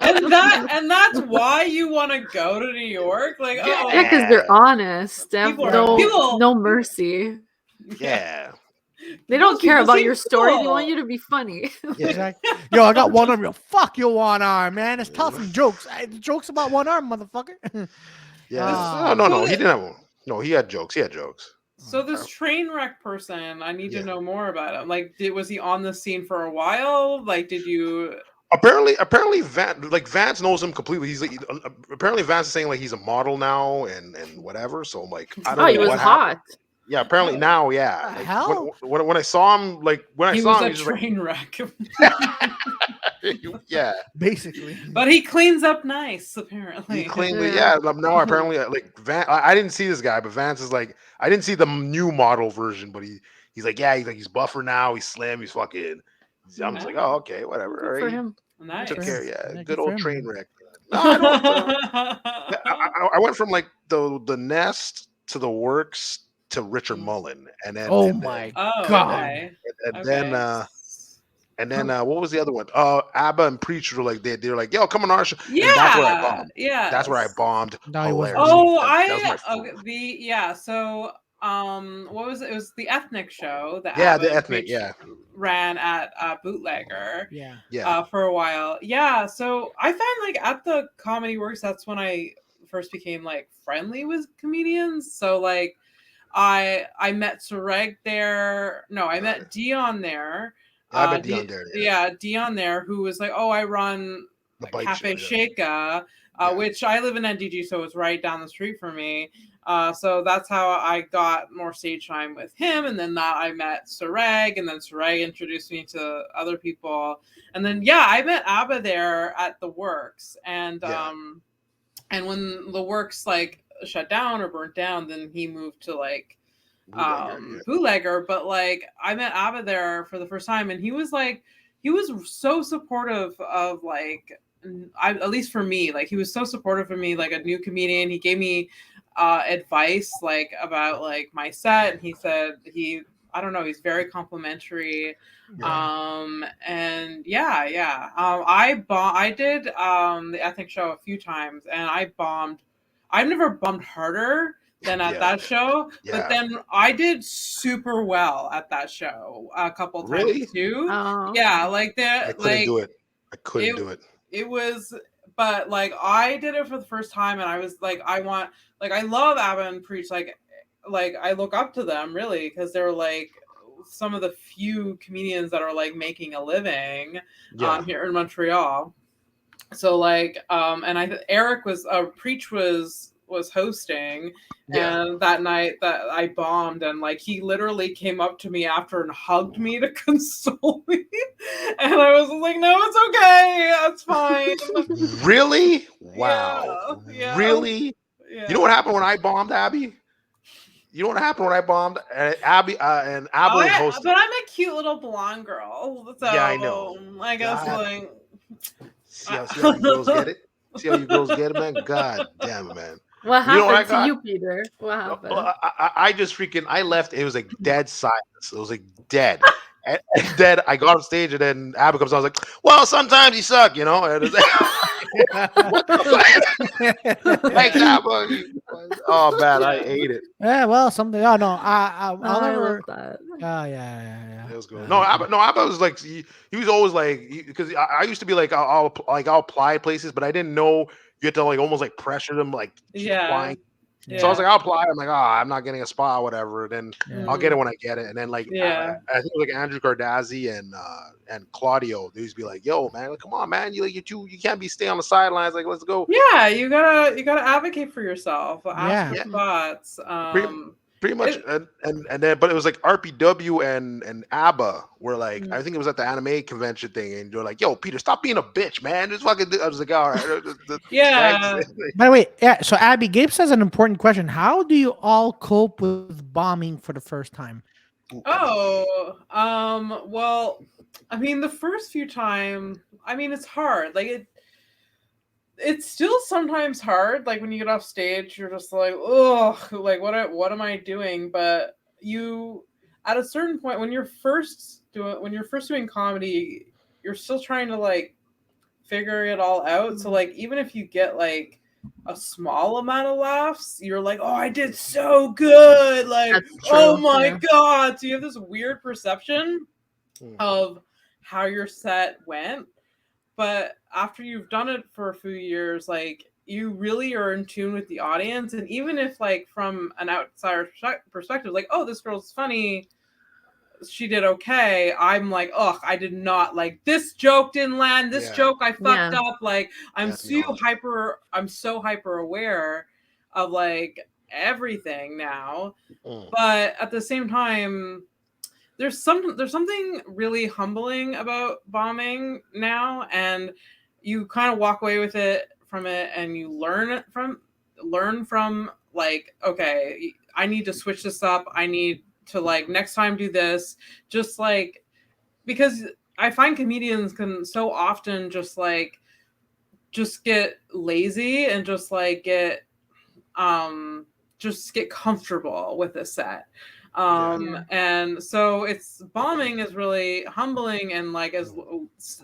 and that's why you want to go to New York? Like, yeah, because they're honest. No mercy. Yeah. They don't care about your story. They want you to be funny. Yeah, exactly. Yo, I got one arm. Yo, fuck your one arm, man. Let's tell some jokes. Jokes about one arm, motherfucker. Yeah. No. He didn't have one. No, he had jokes. So this Trainwreck person, I need to know more about him. Like, was he on the scene for a while? Like, did you? Apparently, Vance knows him completely. He's like, apparently Vance is saying like he's a model now and whatever. So I'm like, I don't know. He was hot. Happened. Yeah, apparently now, yeah. Like, when I saw him, like he was a train wreck. Yeah, basically. But he cleans up nice, apparently. He cleanly, yeah. Now apparently, like Vance, I didn't see this guy, but Vance is like, I didn't see the new model version, but he's like, yeah, he's buffer now, he's slim, he's fucking. I'm just like, oh, okay, whatever. Good for him. Nice. Took care, yeah. Good old train wreck. No, I went from like the Nest to the Works to Richard Mullen, and then my god, and then what was the other one? ABBA and Preach were like they're like, yo, come on our show. Yeah, and that's where I bombed. Yeah, that's where I bombed. No, he was. So what was it? It was the Ethnic show that the Ethnic ran at Bootlegger yeah for a while. Yeah, so I found like at the Comedy Works, that's when I first became like friendly with comedians. So like I met Sareg there. No, I met Dion there. I met Dion there. Yeah, Dion there, who was like, oh, I run the Cafe Shaka, which I live in NDG, so it's right down the street from me. So that's how I got more stage time with him. And then I met Sareg, and then Sareg introduced me to other people. And then, I met ABBA there at the Works. And when the Works like shut down or burnt down, then he moved to like Bootlegger. But like I met ABBA there for the first time, and he was so supportive of like, at least for me, like he was so supportive of me, like a new comedian. He gave me advice like about like my set, and he said I don't know, he's very complimentary. And I did the Ethnic show a few times, and I bombed. I've never bombed harder than at that show, but then I did super well at that show a couple times too. Yeah, like that. I couldn't do it. It was, but like I did it for the first time, and I was like, I love ABBA and Preach. Like I look up to them really, because they're like some of the few comedians that are like making a living here in Montreal. So like, and Eric was Preach was hosting, and that night that I bombed, and like he literally came up to me after and hugged me to console me, and I was like, no, it's okay, that's fine. Really? Wow. Yeah. Really? Yeah. You know what happened when I bombed, Abby? you know what happened when I bombed? Abby was hosting. But I'm a cute little blonde girl, so yeah, I know. I guess like. See how you girls get it? See how you girls get it, man? God damn it, man. What happened to you, Peter? What happened? I just freaking I left. It was like dead silence. It was like dead. And then I got on stage, and then Abby comes on. I was like, "Well, sometimes you suck, you know." And thanks, Abby. Oh man, I hate it. Yeah, well, something. Oh no, I'll never. Love that. Oh yeah. It was good. No, Abba was like he was always like because I used to be like I'll apply places, but I didn't know you had to like almost like pressure them like applying. So I was like, I'll apply. I'm like, I'm not getting a spot, whatever. Then I'll get it when I get it. And then like, I think it was like Andrew Cardazzi and Claudio. They used to be like, yo, man, like, come on, man, you can't be staying on the sidelines. Like, let's go. Yeah, you gotta advocate for yourself. Ask for spots. Pretty much, and then, but it was like RPW and ABBA were like, I think it was at the anime convention thing, and you're like, "Yo, Peter, stop being a bitch, man." Just fucking. I was like, "All right." By the way, so Abby, Gabe says an important question: how do you all cope with bombing for the first time? Well, I mean, the first few times, I mean, it's hard. Like it's still sometimes hard. Like when you get off stage, you're just like, oh, like what am I doing? But you, at a certain point, when you're first doing comedy, you're still trying to like figure it all out. So like even if you get like a small amount of laughs, you're like, oh, I did so good. Like, oh my God. So you have this weird perception of how your set went. But after you've done it for a few years, like you really are in tune with the audience. And even if like from an outsider perspective, like, oh, this girl's funny, she did okay. I'm like, oh, I did not like this joke didn't land. This joke I fucked up. Like I'm so hyper aware of like everything now. But at the same time, there's something really humbling about bombing now, and you kind of walk away with it and you learn from like, okay, I need to switch this up. I need to like next time do this, just like, because I find comedians can so often just get lazy and just get comfortable with a set. And so bombing is really humbling, and like as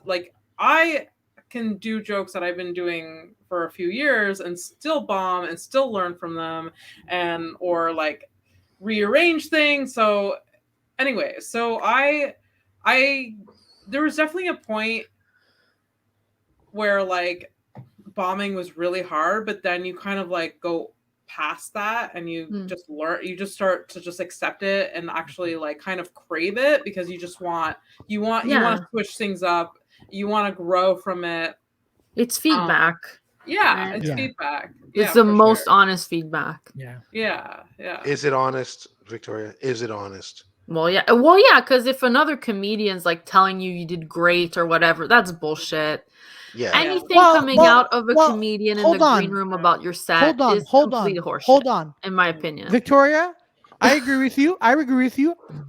like I can do jokes that I've been doing for a few years and still bomb and still learn from them or like rearrange things. So anyway, so I there was definitely a point where like bombing was really hard, but then you kind of like go past that and you just start to just accept it and actually like kind of crave it, because you want to switch things up, you want to grow from it. It's feedback. It's feedback. It's the most honest feedback. Yeah. Is it honest, Victoria? Is it honest? Well, yeah, because if another comedian's like telling you did great or whatever, that's bullshit. Yeah. Anything coming out of a comedian in the green room about your set is complete horseshit. Hold on. In my opinion. Victoria, I agree with you.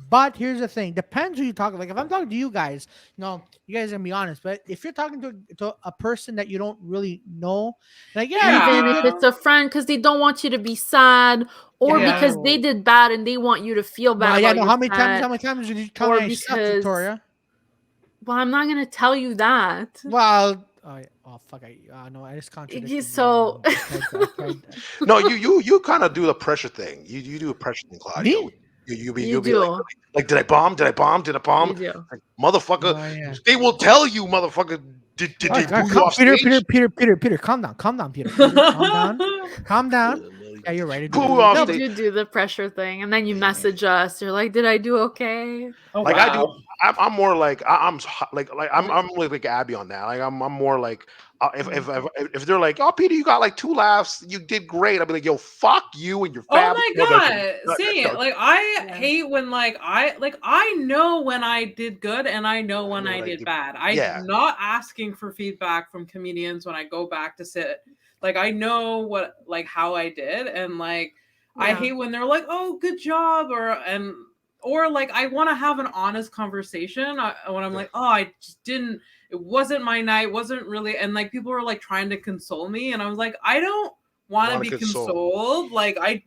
But here's the thing. Depends who you talk. Like if I'm talking to you guys, you guys are gonna be honest. But if you're talking to a person that you don't really know, like even if it's a friend, because they don't want you to be sad, or because they did bad and they want you to feel bad. How many times did you tell me I suck, Victoria? Well, I'm not gonna tell you that. Well. Fuck! I just contradicted. So no, you kind of do the pressure thing. You do a pressure thing, Claudio. Me? You be like, did I bomb? Like, motherfucker, they will tell you, motherfucker. Did they boo you off stage? Peter, calm down, Peter. Calm down. Yeah, you're right. You do the pressure thing, and then you message us. You're like, "Did I do okay?" I do. I'm more like I'm like Abby on that. Like I'm more like if they're like, oh, Peter, you got like 2 laughs, you did great. I'll be like, yo, fuck you and your family. Oh my God. See, like I hate when I know when I did good and I know when I did bad. I'm not asking for feedback from comedians when I go back to sit. Like I know how I did, and like I hate when they're like, "Oh, good job," or like I want to have an honest conversation when I'm like, "Oh, I just didn't. It wasn't my night. Wasn't really." And like people are like trying to console me, and I was like, I don't want to be consoled. Like I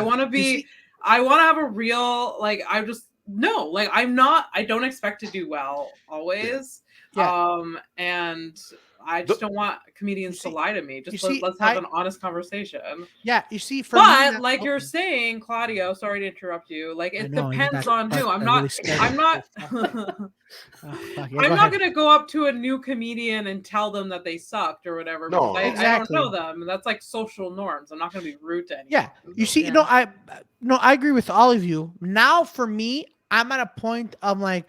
want to be. I want to have a real like. I just no. Like I'm not. I don't expect to do well always. And I just don't want comedians to lie to me. Just let's have an honest conversation. Yeah, you see, but like you're saying, Claudio, sorry to interrupt you. Like it depends on who. I'm not gonna go up to a new comedian and tell them that they sucked or whatever. No, I don't know them. That's like social norms. I'm not gonna be rude to anyone. Yeah, you see, I agree with all of you. Now, for me, I'm at a point of like.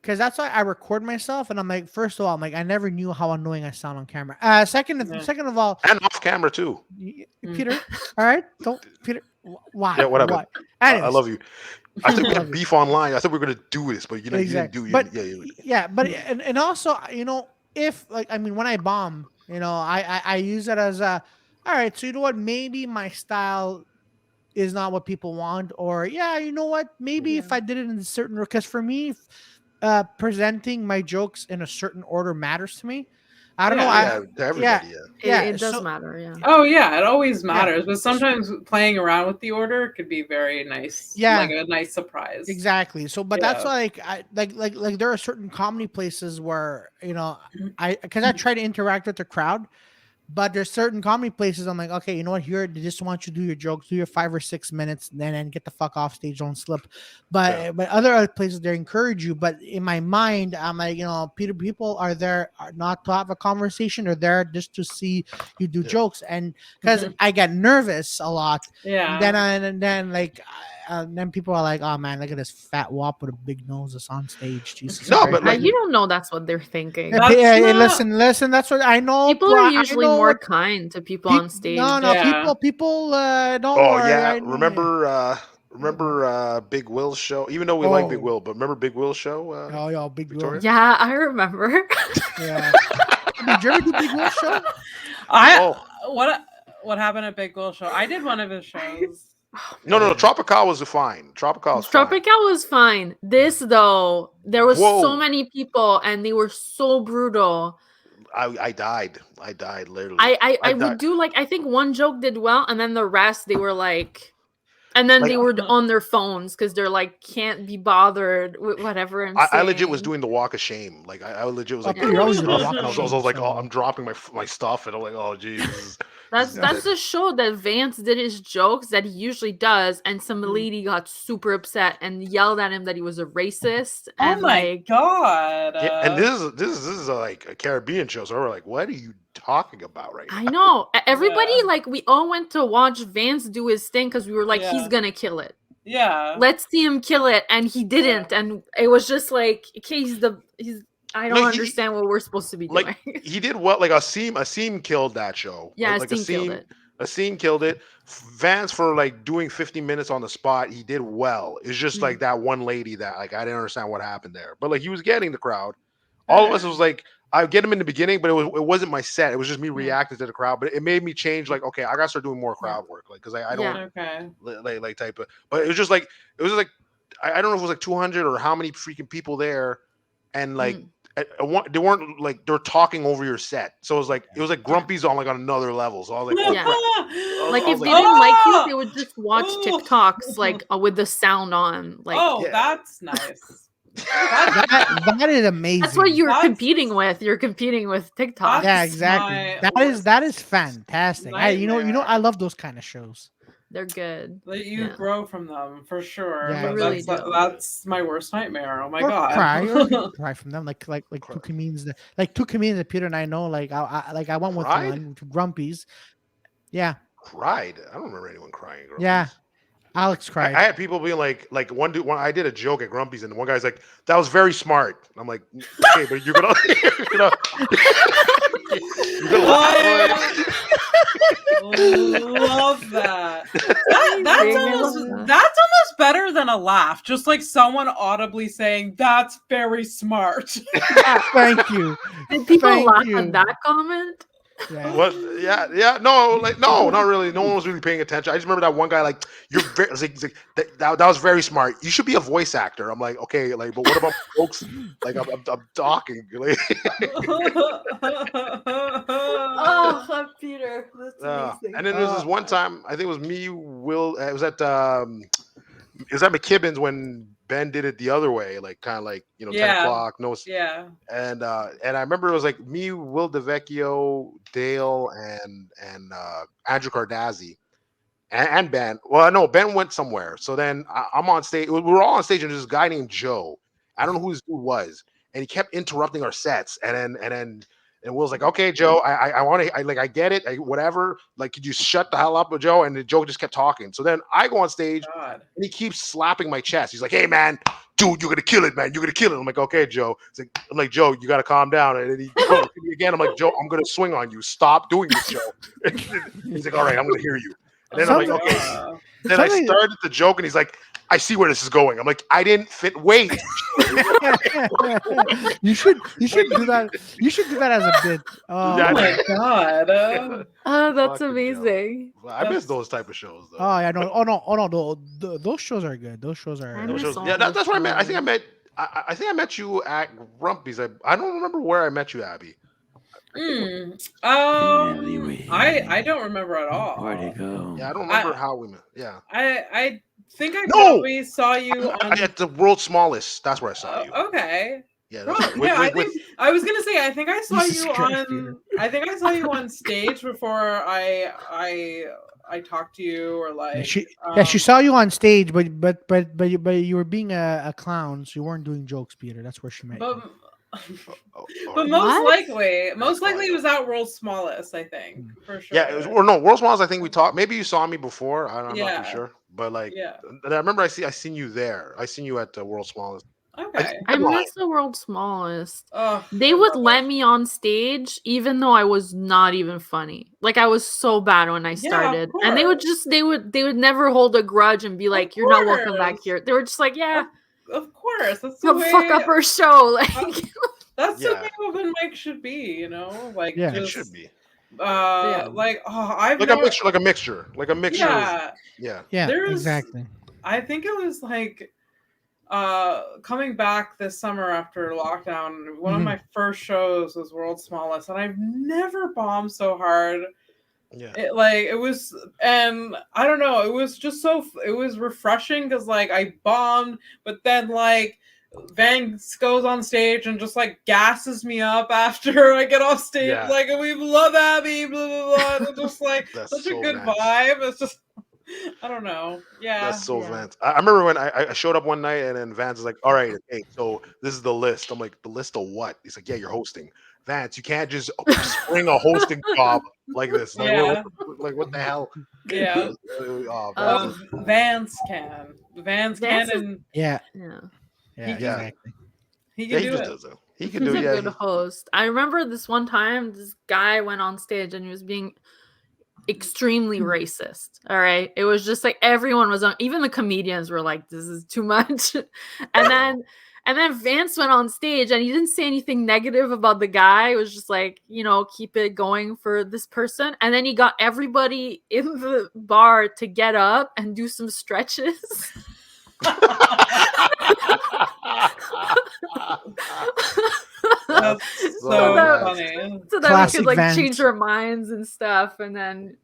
Because that's why I record myself, and I'm like, first of all, I'm like, I never knew how annoying I sound on camera. Second of all, and off camera too. Peter, all right, don't Peter. Why? Yeah, whatever. Why? I love you. I think we had beef online. I thought we were gonna do this, but you didn't do it. But and also, if like when I bomb, I use it as a, all right. So you know what? Maybe my style is not what people want, or you know what? Maybe if I did it in a certain, because for me. Presenting my jokes in a certain order matters to me. I don't know. To everybody, it does matter. Yeah. Oh yeah, it always matters. But sometimes playing around with the order could be very nice. Yeah, like a nice surprise. Exactly. So, but that's like there are certain comedy places where because I try to interact with the crowd. But there's certain comedy places I'm like, okay, you know what? Here, they just want you to do your jokes, do your 5 or 6 minutes, then get the fuck off stage, don't slip. But other places they encourage you. But in my mind, I'm like, people are there not to have a conversation, or there just to see you do jokes, and because I get nervous a lot. Yeah. Then people are like, oh man, look at this fat wop with a big nose that's on stage. Jesus. No, but like, you don't know that's what they're thinking. Listen, that's what I know. People are usually more kind to people on stage. People don't worry. Yeah, remember Big Will's show? Even though we like Big Will, but remember Big Will's show? Big Victoria? Will. Yeah, I remember. Yeah. Did you ever do Big Will's show? What happened at Big Will show? I did one of his shows. No. Tropical was fine. Tropical was fine. This though, there was so many people, and they were so brutal. I died literally. I would do like, I think one joke did well, and then the rest they were like, and then they were on their phones because they're like can't be bothered with whatever. I legit was doing the walk of shame. Like I legit was like, I was like, oh, I'm dropping my stuff, and I'm like, oh Jesus. That's the show that Vance did his jokes that he usually does, and some lady got super upset and yelled at him that he was a racist. And oh my god! Yeah, and this is like a Caribbean show, so we're like, what are you talking about right now? I know everybody like we all went to watch Vance do his thing because we were like, he's gonna kill it. Yeah, let's see him kill it, and he didn't, and it was just like, okay, he's. I don't understand what we're supposed to be doing. Like he did well. Like Asim killed that show. Yeah, like Asim killed it. Asim killed it. Vance for like doing 50 minutes on the spot, he did well. It's just like that one lady that like I didn't understand what happened there. But like he was getting the crowd. All of us was like, I get him in the beginning, but it wasn't my set. It was just me reacting to the crowd. But it made me change. Like, okay, I gotta start doing more crowd work. Like, because I don't like type of. But it was just like I don't know if it was like 200 or how many freaking people there, and like. They weren't like they're talking over your set, so it was like Grumpy's on another level. So I was like, like if they didn't like you, they would just watch TikToks like with the sound on. Like, that's nice. that is amazing. That's what you're competing with. You're competing with TikTok. Yeah, exactly. That is fantastic. I love those kind of shows. They're good. You grow from them for sure. Yeah, really that's my worst nightmare. Oh my god! Cry from them like two comedians that Peter and I know. Like I went with one to Grumpy's. Yeah. Cried. I don't remember anyone crying. Yeah. Alex cried. I had people being like one dude. I did a joke at Grumpy's, and one guy's like, "That was very smart." I'm like, "Okay, but you're gonna, love that. That's almost better than a laugh. Just like someone audibly saying, "That's very smart." Thank you. Did people laugh at that comment? Yeah. What? Yeah. No, like no, not really. No one was really paying attention. I just remember that one guy, like, you're very, like, that was very smart. You should be a voice actor. I'm like, okay, like, but what about folks? Like, I'm talking. Like, Oh, Peter, that's amazing. and then there was this one time. I think it was me, Will. It was at McKibben's when Ben did it the other way, like kind of like 10 o'clock. No, and I remember it was like me, Will DeVecchio, Dale, and Andrew Cardazzi, and Ben. Well, no, Ben went somewhere. So then I'm on stage. We were all on stage, and there's this guy named Joe. I don't know who this dude was, and he kept interrupting our sets. And Will's like, "Okay, Joe, I want to, I get it, whatever. Like, could you shut the hell up, Joe?" And Joe just kept talking. So then I go on stage, and he keeps slapping my chest. He's like, "Hey, man, dude, you're gonna kill it, man. You're gonna kill it." I'm like, "Okay, Joe." I'm like, "Joe, you gotta calm down." And then he goes again. I'm like, "Joe, I'm gonna swing on you. Stop doing this, Joe." He's like, "All right, I'm gonna hear you." And then I'm like, "Okay." Then I started the joke, and he's like, "I see where this is going." I'm like, "I didn't fit weight." You should do that. You should do that as a bit. Oh my god! Oh, that's amazing. I miss those type of shows, though. Oh yeah, no, those shows are good. Those shows are. Yeah, that's what I meant. I think I met you at Grumpy's. I don't remember where I met you, Abby. I don't remember at all. Where'd it go? Yeah, I don't remember how we met. Yeah, I think I probably saw you at the World's Smallest. That's where I saw you. Okay. Yeah, I was gonna say I think I saw you on. I think I saw you on stage before I talked to you, or like. She saw you on stage, but you were being a clown, so you weren't doing jokes, Peter. That's where she met you. But most likely it was at World's Smallest, I think, for sure. Yeah, World's Smallest. I think we talked. Maybe you saw me before. I'm not too sure, but like, I remember I seen you there. I seen you at World's Smallest. Okay, I missed the World's Smallest. They would let me on stage, even though I was not even funny. Like, I was so bad when I started, and they would never hold a grudge and be like, "You're not welcome back here." They were just like, "Yeah." Of course, that's the way. Fuck up our show, like that's the way open mic should be, like it should be. I've like a mixture. Yeah. Exactly. I think it was like coming back this summer after lockdown. One of my first shows was World's Smallest, and I've never bombed so hard. Yeah, it was, and I don't know, it was just it was refreshing because like I bombed, but then like Vance goes on stage and just like gasses me up after I get off stage, like, "We love Abby, blah blah blah," and it's just like such a good vibe. It's just, I don't know. Yeah, that's so Vance. I remember when I showed up one night, and then Vance is like, "All right, okay, so this is the list." I'm like, "The list of what?" He's like, "Yeah, you're hosting." Vance, you can't just spring a hosting job like this. Like, what the hell? Yeah. Vance can. Vance can. And exactly. He can do it. Does it. He can do it. He's a good host. I remember this one time, this guy went on stage and he was being extremely racist. All right. It was just like everyone was on, even the comedians were like, "This is too much." And then Vance went on stage and he didn't say anything negative about the guy. It was just like, keep it going for this person. And then he got everybody in the bar to get up and do some stretches. That's so funny. So that we could like change our minds and stuff. And then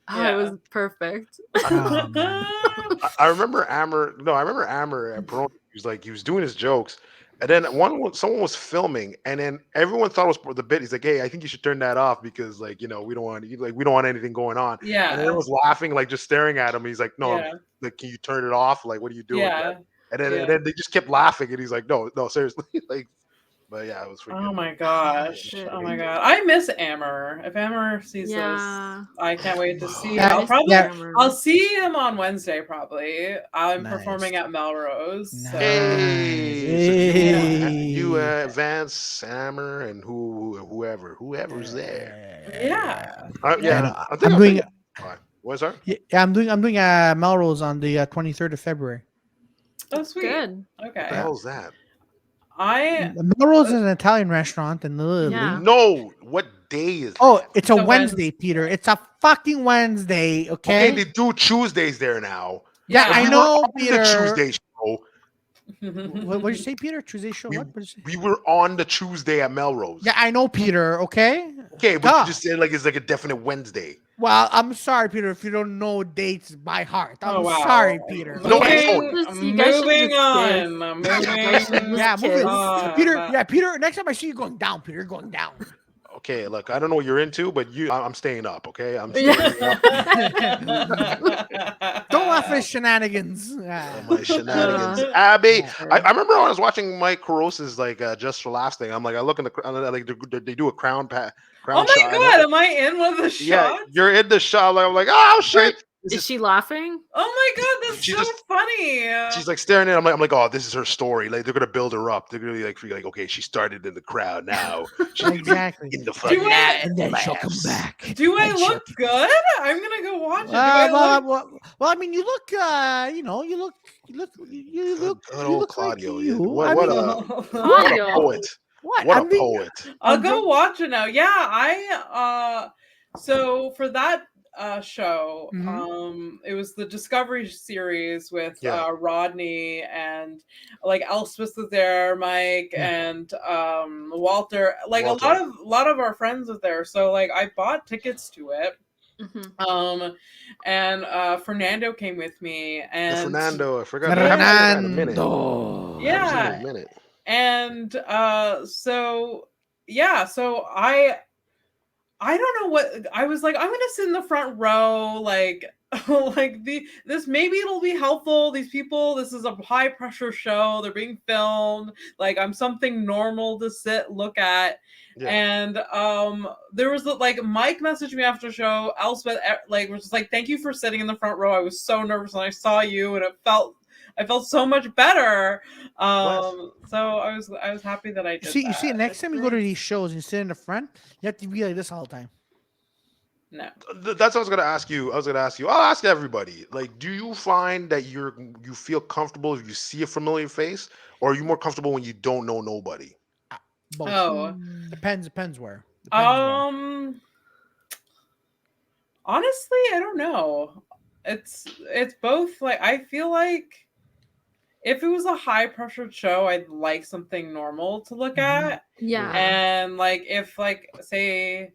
it was perfect. I remember Amber at Peroni. He was doing his jokes, and then someone was filming, and then everyone thought it was the bit. He's like, "Hey, I think you should turn that off because we don't want anything going on." Yeah, and everyone was laughing, like just staring at him. He's like, "No, like, can you turn it off? Like, what are you doing?" Yeah. And then they just kept laughing, and he's like, "No, seriously." Like, but yeah, it was freaking. Oh my gosh! Oh my god! I miss Amber. If Amber sees this, I can't wait to see. I'll see him on Wednesday. Probably. I'm performing at Melrose. Nice. So. Hey, you, Vance, Amber, and whoever's there. Yeah. I'm doing. What's that? Yeah, I'm doing Melrose on the 23rd of February. Oh, sweet. Good. Okay. What the hell's that? Melrose is an Italian restaurant in Lily. Yeah. No, what day is? Oh, that? it's a Wednesday, Peter. It's a fucking Wednesday. Okay. Okay, they do Tuesdays there now. Yeah, Yeah. I We know, were on Peter. the Tuesday show. What did you say, Peter? Tuesday show? What did you say? We were on the Tuesday at Melrose. Yeah, I know, Peter. Okay. Okay, but Duh. you just said like it's like a definite Wednesday. Well, I'm sorry, Peter, if you don't know dates by heart. I'm sorry, Peter. No, I Moving on. Yeah, moving. on. Peter. Yeah, Peter. Next time I see you going down, Peter, you're going down. Okay, look, I don't know what you're into, but I'm staying up. Okay, I'm staying up. Don't laugh at his shenanigans. My shenanigans, Abby. I remember when I was watching Mike Carosa's like Just for Laughs thing. I'm like, I look in the like they do a crown Oh my my god, am I in one of the shots? Yeah, you're in the shot. Like, I'm like, oh shit. Is she laughing? Oh my god, that's so funny. She's like staring at it. I'm like, oh, this is her story. Like they're gonna build her up. They're gonna be like, okay, she started in the crowd now. She's exactly. in the front. And then she'll come back. Do I look good? I'm gonna go watch it. Well, I mean, you look. You look Claudio. Like you. What a poet. What a poet. I'll go watch it now. Yeah, so for that show, it was the Discovery series with Rodney and like Elspeth was there, Mike and Walter. Like a lot of our friends was there. So like I bought tickets to it. And Fernando came with me, and Fernando, I forgot. Fernando. Yeah. In a minute. And so I don't know what I was like. I'm gonna sit in the front row, like this. Maybe it'll be helpful. These people, this is a high pressure show. They're being filmed. Like I'm something normal to look at. Yeah. And there was like Mike messaged me after the show. Elspeth like was just like, "Thank you for sitting in the front row. I was so nervous when I saw you, and I felt so much better." So I was happy that I did. You see, next time you go to these shows and you sit in the front, you have to be like this all the time. No, that's what I was gonna ask you. I'll ask everybody. Like, do you find that you feel comfortable if you see a familiar face, or are you more comfortable when you don't know nobody? Both. Oh, depends where. Honestly, I don't know. It's both. Like I feel like if it was a high pressure show, I'd like something normal to look at. Yeah. And like if like say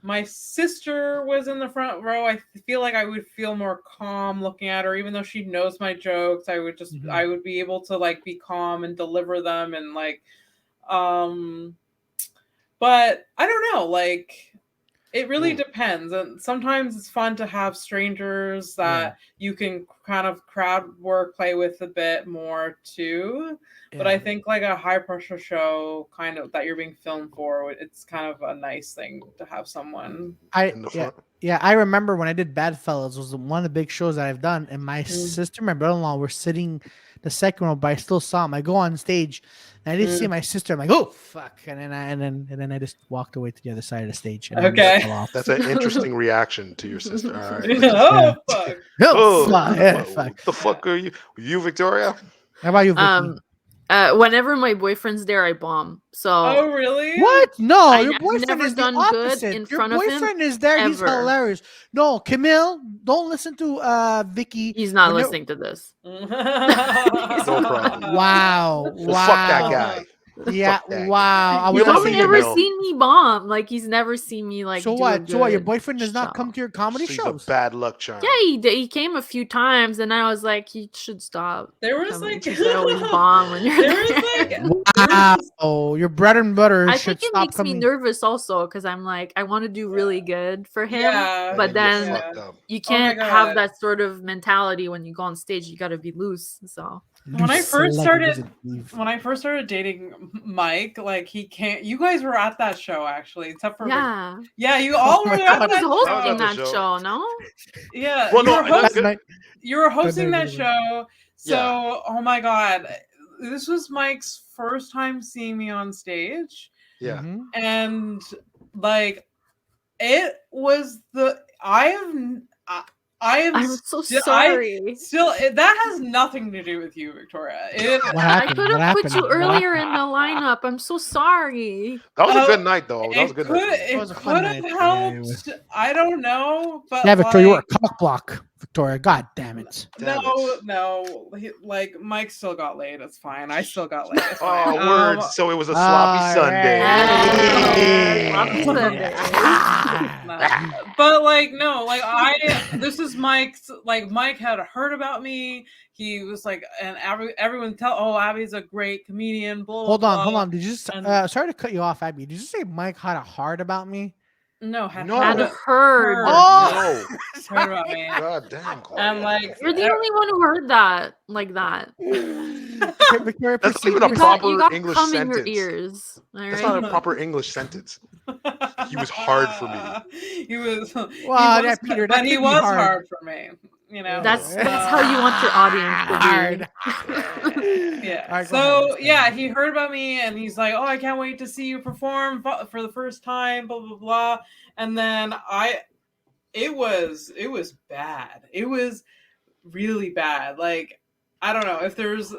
my sister was in the front row, I feel like I would feel more calm looking at her, even though she knows my jokes. I would just I would be able to like be calm and deliver them and like but I don't know, like it really depends. And sometimes it's fun to have strangers that you can kind of crowd work, play with a bit more too. Yeah. But I think like a high pressure show kind of that you're being filmed for, it's kind of a nice thing to have someone in the front. Yeah, I remember when I did Badfellas, was one of the big shows that I've done, and my sister and my brother-in-law were sitting the second row, but I still saw him. I go on stage and I didn't see my sister. I'm like, oh fuck, and then I just walked away to the other side of the stage. And okay, that's an interesting reation to your sister. All right. Fuck. Fuck. The fuck are you? You, Victoria? How about you, Vicky? Whenever my boyfriend's there, I bomb. So. Oh really? What? No, your boyfriend never is done the opposite. good in Your front of him. boyfriend is there. Ever. He's hilarious. No, Camille, don't listen to Vicky. He's not listening to this. No problem. Wow. Well, fuck that guy. Yeah, wow. You've only ever seen me bomb. Like he's never seen me like. So what? So what? Your boyfriend does not come to your comedy shows? A bad luck charm. Yeah, he came a few times, and I was like, he should stop. There was like always bomb when you're there. Wow, your bread and butter. I think it makes me nervous also because I'm like, I want to do really good for him, but then you can't have that sort of mentality when you go on stage. You got to be loose. So. When I first started dating Mike, like he can't. You guys were at that show actually, except for you all were at that hosting that show. No, yeah, well, you were hosting that show. So, oh my god, this was Mike's first time seeing me on stage. Yeah, and like it was I'm so sorry. That has nothing to do with you, Victoria. I could have put you earlier in the lineup. I'm so sorry. That was a good night, though. That was a good night. It could have helped. I don't know, but yeah, Victoria, you were a cock block, Victoria. God damn it. No. Like Mike still got laid. It's fine. I still got laid. Word. So it was a sloppy Sunday. Sloppy Sunday. But like, no, like this is Mike's. Like Mike had heard about me. He was like, and everyone Abby's a great comedian. Blah, hold blah. on. Did you just? Sorry to cut you off, Abby. Did you say Mike had a heart about me? No, had heard. Oh, no. Heard about me. God damn, Claudio. And like, you're the only one who heard that like that. Victoria, that's even a proper you got English cum sentence. in your ears. That's not a proper English sentence. He was hard for me. He was. Well, Peter, but he was hard for me. You know, that's how you want your audience to be. Yeah. Right, so he heard about me and he's like, "Oh, I can't wait to see you perform for the first time." Blah blah blah. And then it was bad. It was really bad. Like, I don't know if there's.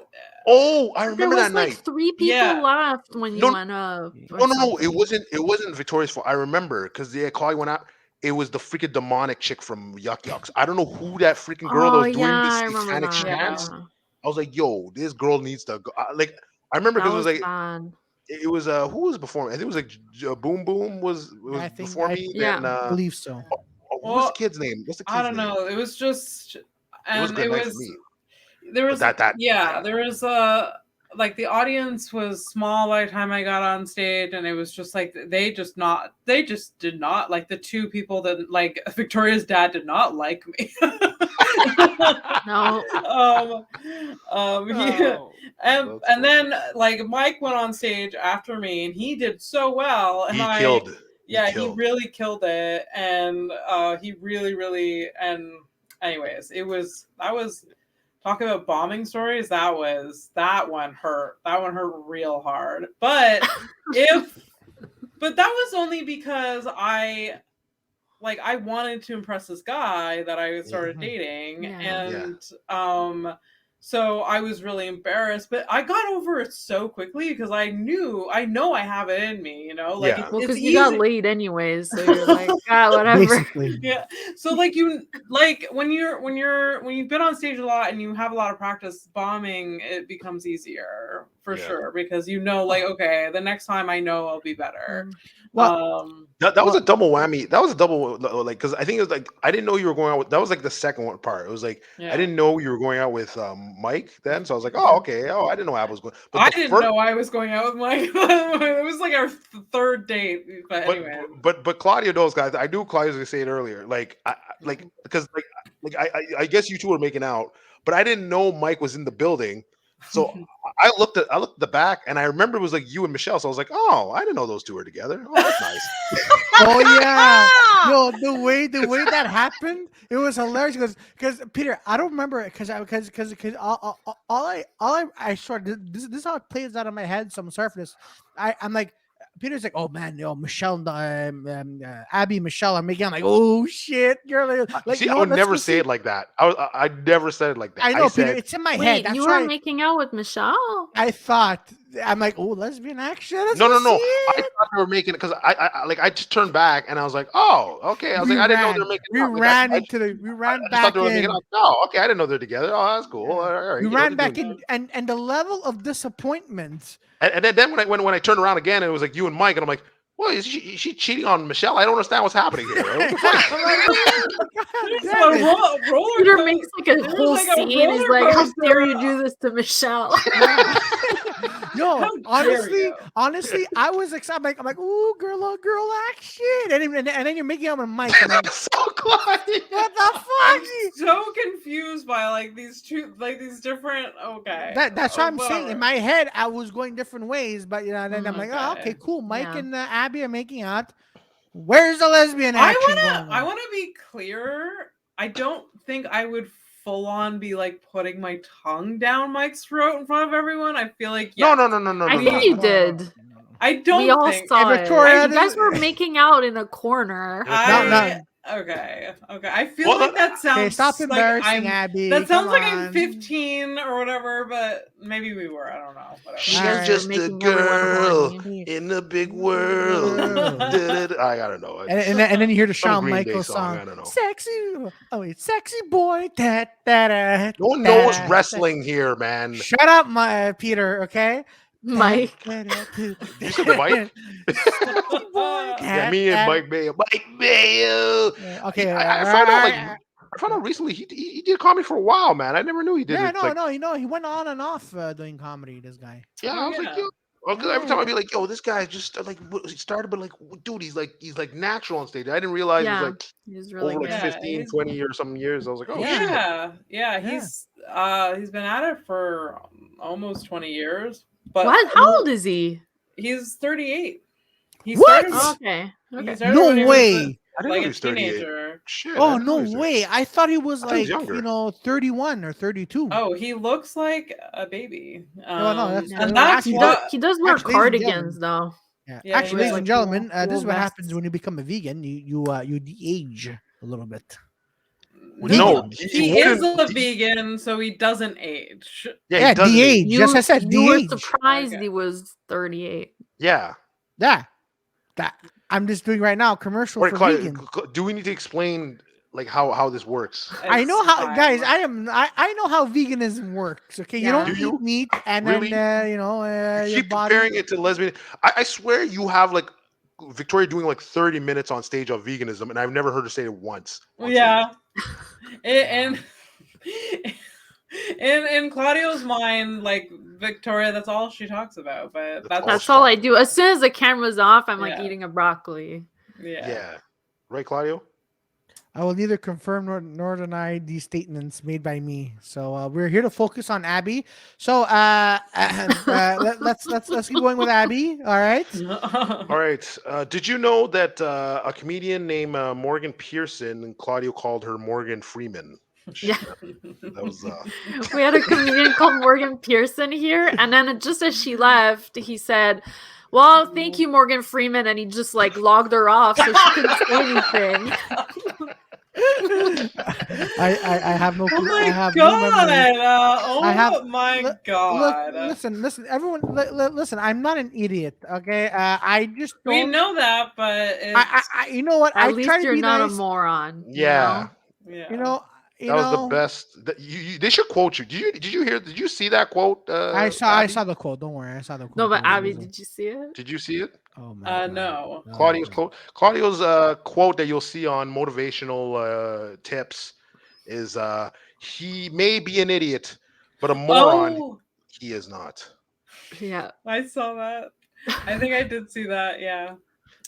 Oh, I remember that night. Like 3 people left when you went up. No. It wasn't Victoria's fault. I remember because Claudia went out. It was the freaking demonic chick from Yuck Yucks. I don't know who that freaking girl that was doing this satanic shenanigans. I was like, yo, this girl needs to go. I remember because it was like, bad. It was who was performing? I think it was like Boom Boom was before me. Yeah, I believe so. What's the kid's name? What's the kid's name? I don't know. It was just, and it was a good night for me. There was there was like the audience was small by the time I got on stage, and it was just like they just did not like the two people that like Victoria's dad did not like me. No. And then like Mike went on stage after me, and he did so well, and he killed it. Yeah, he really killed it, and he really and anyways, that was. Talk about bombing stories. That one hurt. That one hurt real hard. But that was only because I wanted to impress this guy that I started dating, and so I was really embarrassed. But I got over it so quickly because I know I have it in me. You know, like because you got laid anyways, so you're like, whatever. Basically. Yeah. So like when you've been on stage a lot and you have a lot of practice, bombing it becomes easier for sure because okay, the next time I know I'll be better. Well, that was a double whammy. That was a double because I think it was like I didn't know you were going out with. That was like the second one part. It was like I didn't know you were going out with Mike then, so I was like, oh okay, I didn't know I was going. But I didn't know I was going out with Mike. It was like our third date. But anyway, but Claudio knows, guys. I knew Claudio was gonna say it earlier. Because I guess you two were making out, but I didn't know Mike was in the building. So I looked at the back, and I remember it was like you and Michelle. So I was like, "Oh, I didn't know those two were together. Oh, that's nice." Oh yeah, no, the way that happened, it was hilarious. Because Peter, I don't remember it because all I started. This is how it plays out in my head. So I'm sorry for this. I'm like. Peter's like, oh man, Michelle, Abby, Michelle are making. I'm like, oh shit, you're like. See, I would never say it like that. I never said it like that. I know, Peter. It's in my head. That's you were making out with Michelle. I thought. I'm like, oh, lesbian action. No. I thought they were making it because I just turned back and I was like, oh, okay. I was I didn't know they were making. We ran back. Thought they were making out. Oh, okay. I didn't know they're together. Oh, that's cool. All right. We ran back in, and the level of disappointment. And then when I turned around again, it was like you and Mike, and I'm like, well, is she cheating on Michelle? I don't understand what's happening here. Peter makes like a whole scene. He's like, how dare you do this to Michelle? Yo, honestly, I was excited. I'm like, ooh, girl action. And then you're making out with Mike. And I'm so glad. What the fuck? I'm so confused by these different. Okay, that's what I'm saying. In my head, I was going different ways, but and then I'm like, oh, okay, cool. Mike and Abby are making out. Where's the lesbian action? I want to be clear. I don't think I would full on be putting my tongue down Mike's throat in front of everyone. I feel like no. I think you did. I don't. We all think. saw Victoria, it. You guys were making out in a corner. Okay. I feel like that sounds. Okay, stop embarrassing like Abby. That sounds like on. I'm 15 or whatever, but maybe we were. I don't know. Whatever. She's just a girl in the big world. I gotta know it. And then you hear the Shawn Green Day Michaels song. I don't know. Sexy. Oh wait, sexy boy. Da, da, da, no one knows wrestling here, man. Shut up, my Peter. Okay. Mike. You said Mike? Yeah, me and Mike Mayo. Okay. I found out recently he did comedy for a while, man. I never knew he did it. No, he went on and off doing comedy, this guy. Yeah, I was like, yo. Because every time I'd be like, yo, this guy just like he started, but like, dude, he's like natural on stage. I didn't realize he's really over like 15, 20 or some years. I was like, oh shit. Yeah. He's been at it for almost 20 years. But what? How old is he? He's 38. What? Okay. No way. I didn't know he was 38. Shit, oh, no way. I thought he was like, 31 or 32. Oh, he looks like a baby. That's he does wear cardigans, though. Yeah. Actually, ladies and gentlemen, this is what happens when you become a vegan. You de-age a little bit. No, he is a vegan, so he doesn't age. Yeah, de-age. Yes, I said de-age. You were surprised he was 38. Yeah. That I'm just doing right now. Commercial for vegan. Do we need to explain like how this works? I know how, guys. I know how veganism works. Okay, you don't eat meat, and really? Then you your keep body... comparing it to lesbian. I swear you have like Victoria doing like 30 minutes on stage of veganism, and I've never heard her say it once. Yeah, and in Claudio's mind, like Victoria, that's all she talks about. But that's all I do. As soon as the camera's off, I'm like eating a broccoli. Yeah. Right, Claudio? I will neither confirm nor deny these statements made by me. So we're here to focus on Abby. So let's keep going with Abby. All right. All right. Did you know that a comedian named Morgan Pearson, and Claudio called her Morgan Freeman? Yeah. That was we had a comedian called Morgan Pearson here, and then just as she left, he said, "Well, thank you, Morgan Freeman," and he just like logged her off so she couldn't say anything. I have no clue. Oh my god! My god! Listen, everyone. Listen, I'm not an idiot. Okay, I just don't... We know that, but I you know what? At least try to you're be not nice. a moron. Yeah. You know. That was the best. They should quote you. Did you see that quote? I saw the quote. Don't worry, I saw the quote. No, but Abby, did you see it? Did you see it? Oh my no. Claudio's quote that you'll see on motivational tips is he may be an idiot, but a moron he is not. Yeah, I saw that. I think I did see that. Yeah.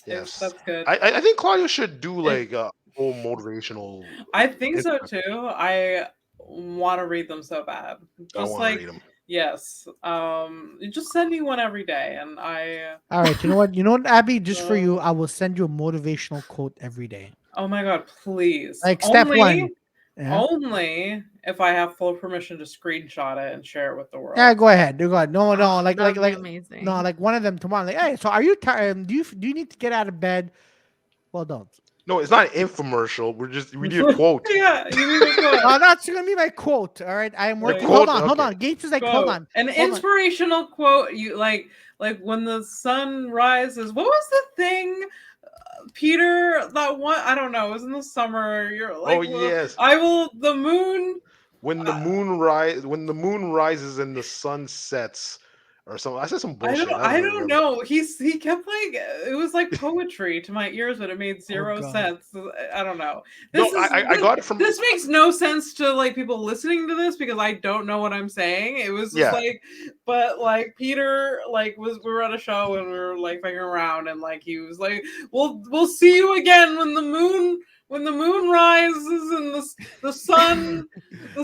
Yes, that's good. I think Claudio should do like whole motivational. I think so too. I want to read them so bad. Just like read them. Yes. You just send me one every day, and I. All right. You know what, Abby? Just for you, I will send you a motivational quote every day. Oh my god! Please. Like step one. Yeah. Only if I have full permission to screenshot it and share it with the world. Yeah, go ahead. No, like amazing. No, like one of them tomorrow. Like, hey, so are you tired? Do you need to get out of bed? Well, don't. No, it's not an infomercial. We need a quote. Yeah, you need a quote. Oh, that's gonna be my quote. All right, I am working. Hold on. Gates is like, hold on. An inspirational quote. You like when the sun rises. What was the thing? Peter, that one, I don't know. It was in the summer. You're like, yes. I will. The moon. When the moon rises and the sun sets, or something. I said some bullshit. I don't know. He kept like, it was like poetry to my ears, but it made zero sense. I don't know. I got it from. This makes no sense to like people listening to this because I don't know what I'm saying. It was just like, but like Peter like we were at a show and we were like fucking around and like he was like, we'll see you again when the moon rises and the sun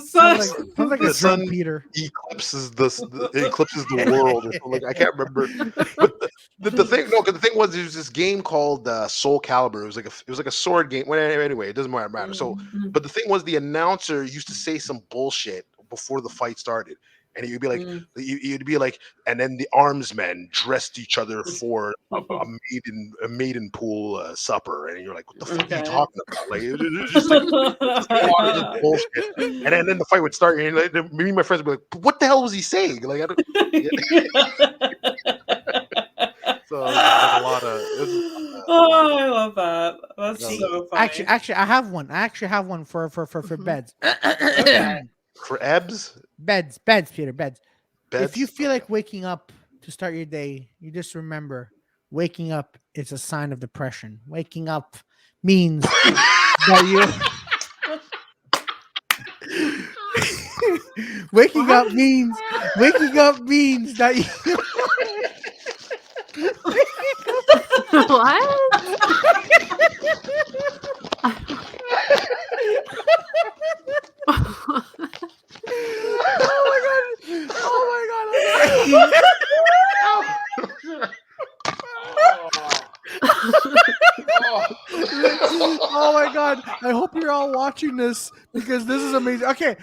sounds like the sun Peter eclipses the world. Like I can't remember. But the thing was there was this game called Soul Calibur. It was like a sword game. Well, anyway, it doesn't matter. So, but the thing was the announcer used to say some bullshit before the fight started. And you'd be like, you'd be like, and then the armsmen dressed each other for a maiden pool supper, and you're like, what the fuck are you talking about? Like, it was just like bullshit. And then the fight would start, and like, me and my friends would be like, what the hell was he saying? Like, I don't. So like a lot of. Oh, I love that. That's so funny. Actually, I have one. I actually have one for beds. For Ebbs? Beds, Peter, beds. If you feel like waking up to start your day, you just remember waking up is a sign of depression. Waking up means that you waking up means that you What? Oh my god. Oh my god. I hope you're all watching this because this is amazing. Okay.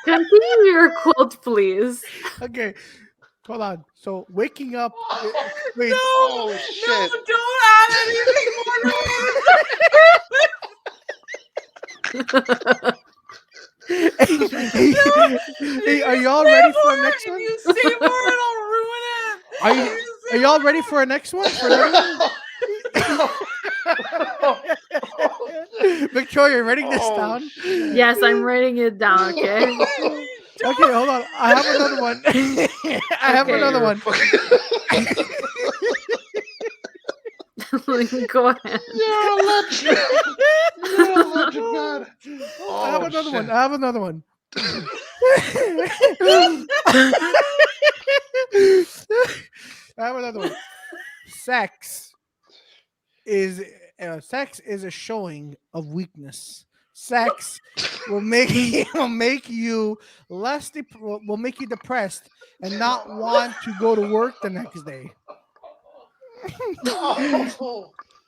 Continue your quote, please. Okay. Hold on. So waking up. Wait. No, shit. No, don't add anything more. Hey, are y'all ready for the next one? If you say more, it'll ruin it. Are y'all ready for a next one? Victoria, you writing this down? Yes, I'm writing it down. Okay. Okay, hold on. I have another one. Go ahead. You're a legend. I have another one. Sex is a showing of weakness. Sex will make you depressed and not want to go to work the next day.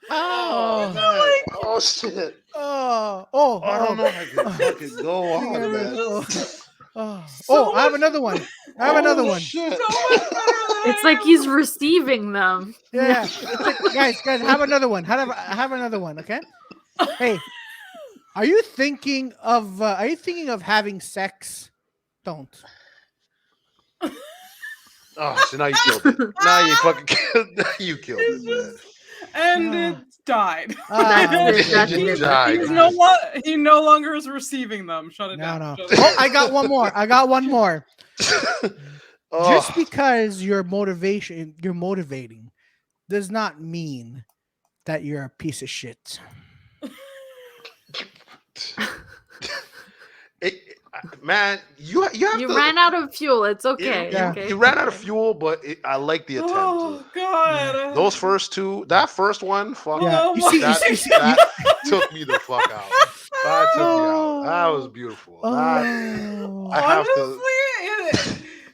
Oh shit! I don't know if I can go on, man. I have another one. Shit. It's like he's receiving them. Yeah. Guys, I have another one. I have another one. Okay. Hey, are you thinking of having sex? Don't. Oh, so now you killed it. Now you fucking killed. You killed it, man. And it died. It died. He no longer is receiving them. Shut it down. No. Oh, I got one more. Just because you're motivating does not mean that you're a piece of shit. Man, you ran out of fuel. It's okay. You ran out of fuel, but I like the attempt. Oh god! Those first two, that first one, fuck. Yeah. That took me the fuck out. That took me out. That was beautiful.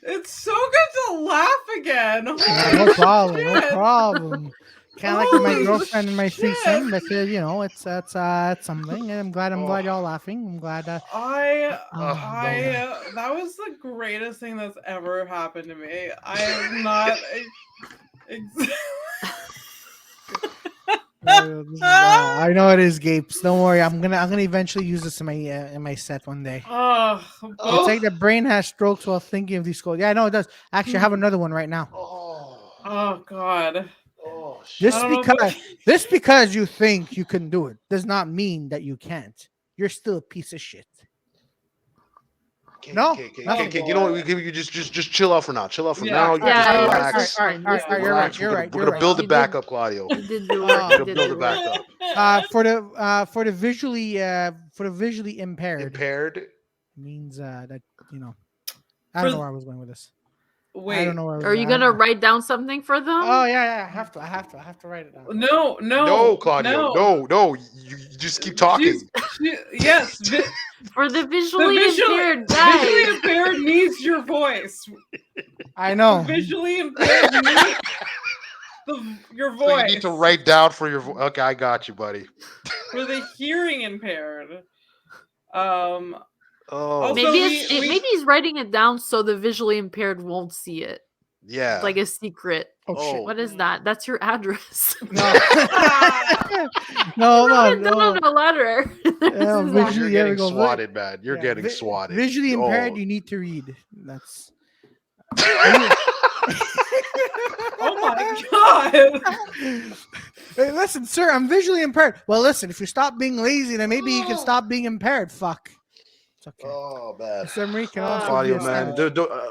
It's so good to laugh again. No problem. Kind of like with my girlfriend and my threesome, but it's something. And I'm glad y'all laughing. I'm glad. That was the greatest thing that's ever happened to me. I am not. I know it is, Gapes. Don't worry. I'm gonna eventually use this in my set one day. It's like the brain has strokes while thinking of these quotes. Yeah, I know it does. Actually, I have another one right now. Oh god. Oh, shit. Just because you think you can do it does not mean that you can't. You're still a piece of shit. No. Okay. You know what? You just chill out for now. Chill out for now. Yeah. Relax. All right. You're right. We're gonna build it back up, Claudio. You did do Build it back up. For the visually impaired. Means that I don't know where I was going with this. Wait, I don't know where are you gonna write down something for them? Oh yeah, I have to write it down. No, Claudio, no. You just keep talking. Yes, for the visually impaired guy. Visually impaired needs your voice. I know. The visually impaired needs your voice. So you need to write down for your voice. Okay, I got you, buddy. For the hearing impaired, Oh, maybe maybe he's writing it down so the visually impaired won't see it. yeah, It's like a secret. Oh shit! What is that? That's your address. No, no, on a letter. You're getting swatted, man. You're getting swatted. Visually impaired, you need to read. That's. Oh my god! Hey, listen, sir, I'm visually impaired. Well, listen, if you stop being lazy, then maybe you can stop being impaired. Fuck. It's okay. Oh man, Summary can also Claudio, man.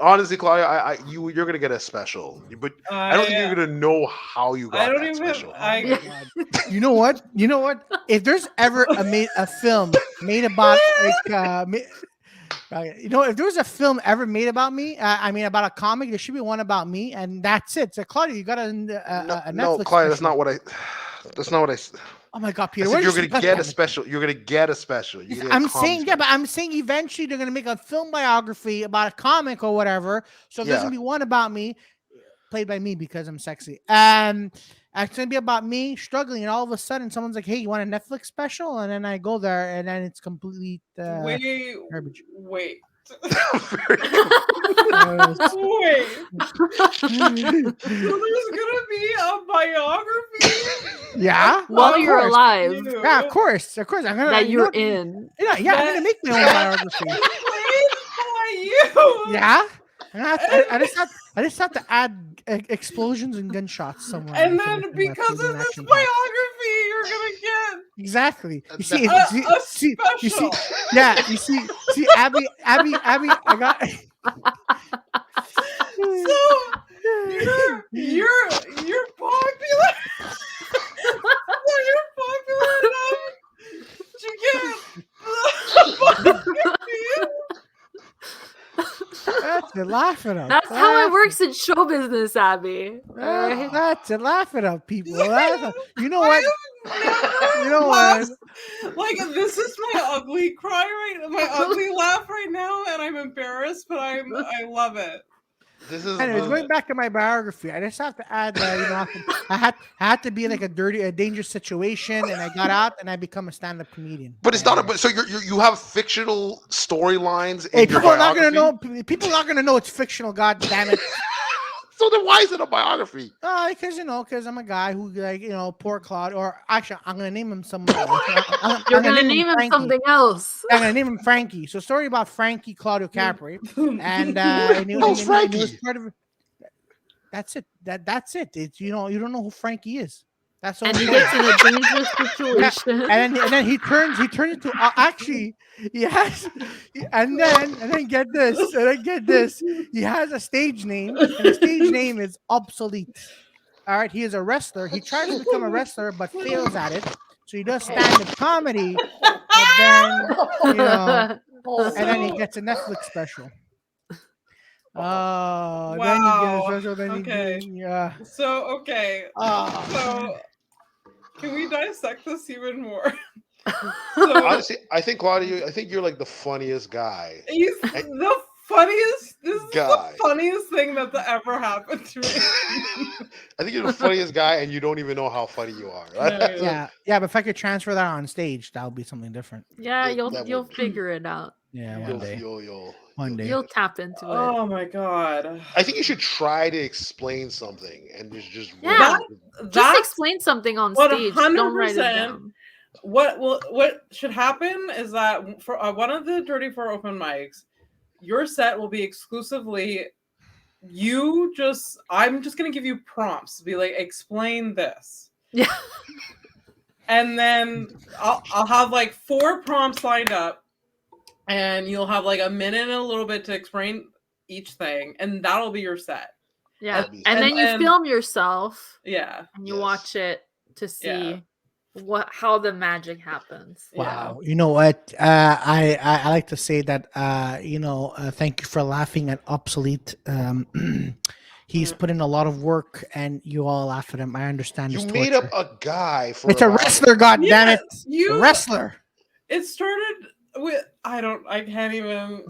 Honestly, Claudio, you're gonna get a special, but I don't think you're gonna know how you got that special. You know what? If there's ever a film made about if there was a film ever made about me, about a comic, there should be one about me, and that's it. So, Claudio, you got a Netflix. No, Claudio, that's not what I. Oh my God, Peter! You're gonna get a special. You're gonna get a special. I'm saying, but I'm saying eventually they're gonna make a film biography about a comic or whatever. So there's gonna be one about me, played by me because I'm sexy. It's gonna be about me struggling, and all of a sudden someone's like, "Hey, you want a Netflix special?" And then I go there, and then it's complete garbage. Wait. Wait. So there's gonna be a biography. Yeah. While you're alive. Yeah, of course. I'm gonna that you're in. Yeah, I'm gonna make my own biography. By you. Yeah. I just have to add explosions and gunshots somewhere. And then because of this biography, you're gonna get exactly. You see, you see, yeah. You see, Abby. I got. So you're popular. So you're popular enough to get. That's it. Laugh it up. That's how it works in show business, Abby. That's it. Laugh it up, people. You know what? Like, this is my ugly cry my ugly laugh right now, and I'm embarrassed, but I love it. Anyways, going back to my biography, I just have to add that I had to be like a dangerous situation, and I got out and I become a stand-up comedian. But it's not. So you have fictional storylines. People are not gonna know. People are not gonna know it's fictional. God damn it. So then why is it a biography? Because I'm a guy who poor Claude, or actually I'm gonna name him something else. You're gonna name him something else. I'm gonna name him Frankie. So story about Frankie Claudio Capri, and he was part of. That's it. That's it. It's you don't know who Frankie is. That's and he gets in a dangerous situation. And then he turns into actually he has and then get this. He has a stage name, and the stage name is obsolete. All right, he is a wrestler. He tries to become a wrestler but fails at it. So he does stand-up comedy, but then and then he gets a Netflix special. Wow. Then you get a special. Then okay. So can we dissect this even more? Honestly, I think Claudio, you're like the funniest guy. He's the funniest. This is the funniest thing that's ever happened to me. I think you're the funniest guy, and you don't even know how funny you are. Right? Yeah. But if I could transfer that on stage, that would be something different. Yeah, you'll figure it out. Yeah, one day. You'll tap into it. Oh my God. I think you should try to explain something and just just explain something on stage. 100%. Don't write it down. What should happen is that for one of the Dirty Four open mics, your set will be exclusively I'm just gonna give you prompts to be like, explain this. Yeah. And then I'll have like 4 prompts lined up. And you'll have like a minute and a little bit to explain each thing, and that'll be your set. Yeah, and then you film yourself. Yeah, and you watch it to see how the magic happens. Wow, you know what? I like to say that thank you for laughing at obsolete. He's put in a lot of work, and you all laugh at him. I understand. You made up a guy for it's a wrestler. God damn it! A wrestler. It started with I can't even.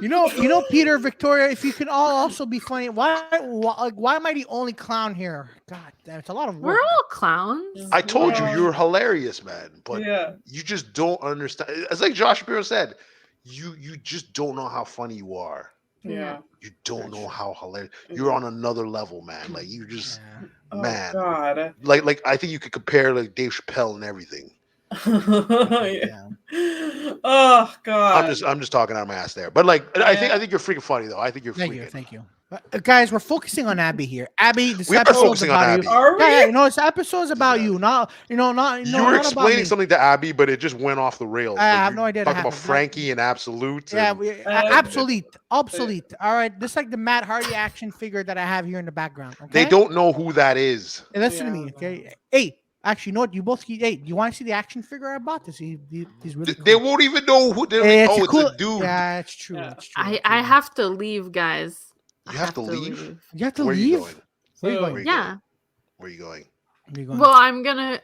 You know, Peter, Victoria, if you can all also be funny, why am I the only clown here? God damn, it's a lot of work. We're all clowns. I told you were hilarious, man, but you just don't understand. It's like Josh Shapiro said, you just don't know how funny you are. Yeah. You don't know how hilarious. You're on another level, man. Like you just man. Oh God. Like I think you could compare like Dave Chappelle and everything. Oh God. I'm just talking out of my ass there. But like I think you're freaking funny though. I think you're freaking. Thank you. Guys, we're focusing on Abby here. Abby, this we are episode's focusing about on you. Abby. Are we? Yeah, this episode's about you. Not you were not explaining something to Abby, but it just went off the rails. I have no idea. Talking about Frankie and Absolute. Yeah, and, obsolete. All right, this is like the Matt Hardy action figure that I have here in the background. Okay? They don't know who that is. Hey, listen to me, okay? Hey, actually, you know what? You both. Hey, you want to see the action figure I bought? He's really cool. They won't even know who. It's it's cool. a dude. Yeah, it's true. Yeah. It's true. I have to leave, guys. You have to leave? You have to Where leave. Are you going? Where are you going? Yeah. Where are you going? Well, I'm gonna.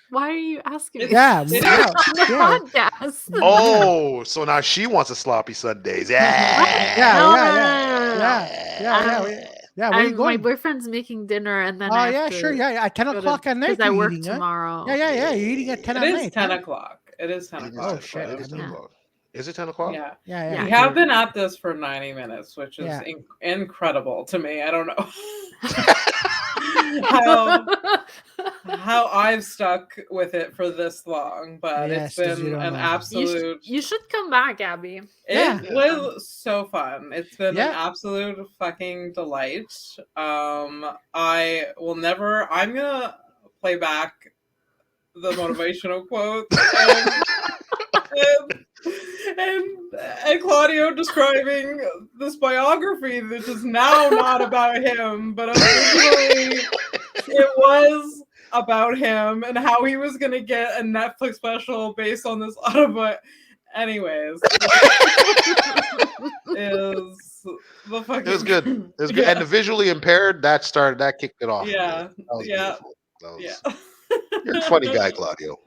Why are you asking me? Yeah, Podcast. Oh, so now she wants a sloppy Sundays. Yeah. Where are you going? My boyfriend's making dinner, and then. Sure. At 10 o'clock at night. Because I work eating, tomorrow. Yeah. You're eating at 10 at night. It is 10 o'clock. It is 10 o'clock. Oh shit! It is 10 o'clock. Is it 10 o'clock? Yeah. We have been at this for 90 minutes, which is incredible to me. I don't know how I've stuck with it for this long, but it's been an absolute. You should come back, Abby. It was so fun. It's been an absolute fucking delight. I will never. I'm gonna play back the motivational quotes. And Claudio describing this biography that is now not about him, but originally it was about him and how he was going to get a Netflix special based on this autobiography. Anyways, it was good. It was good. And the visually impaired, that kicked it off. Yeah. You're a funny guy, Claudio.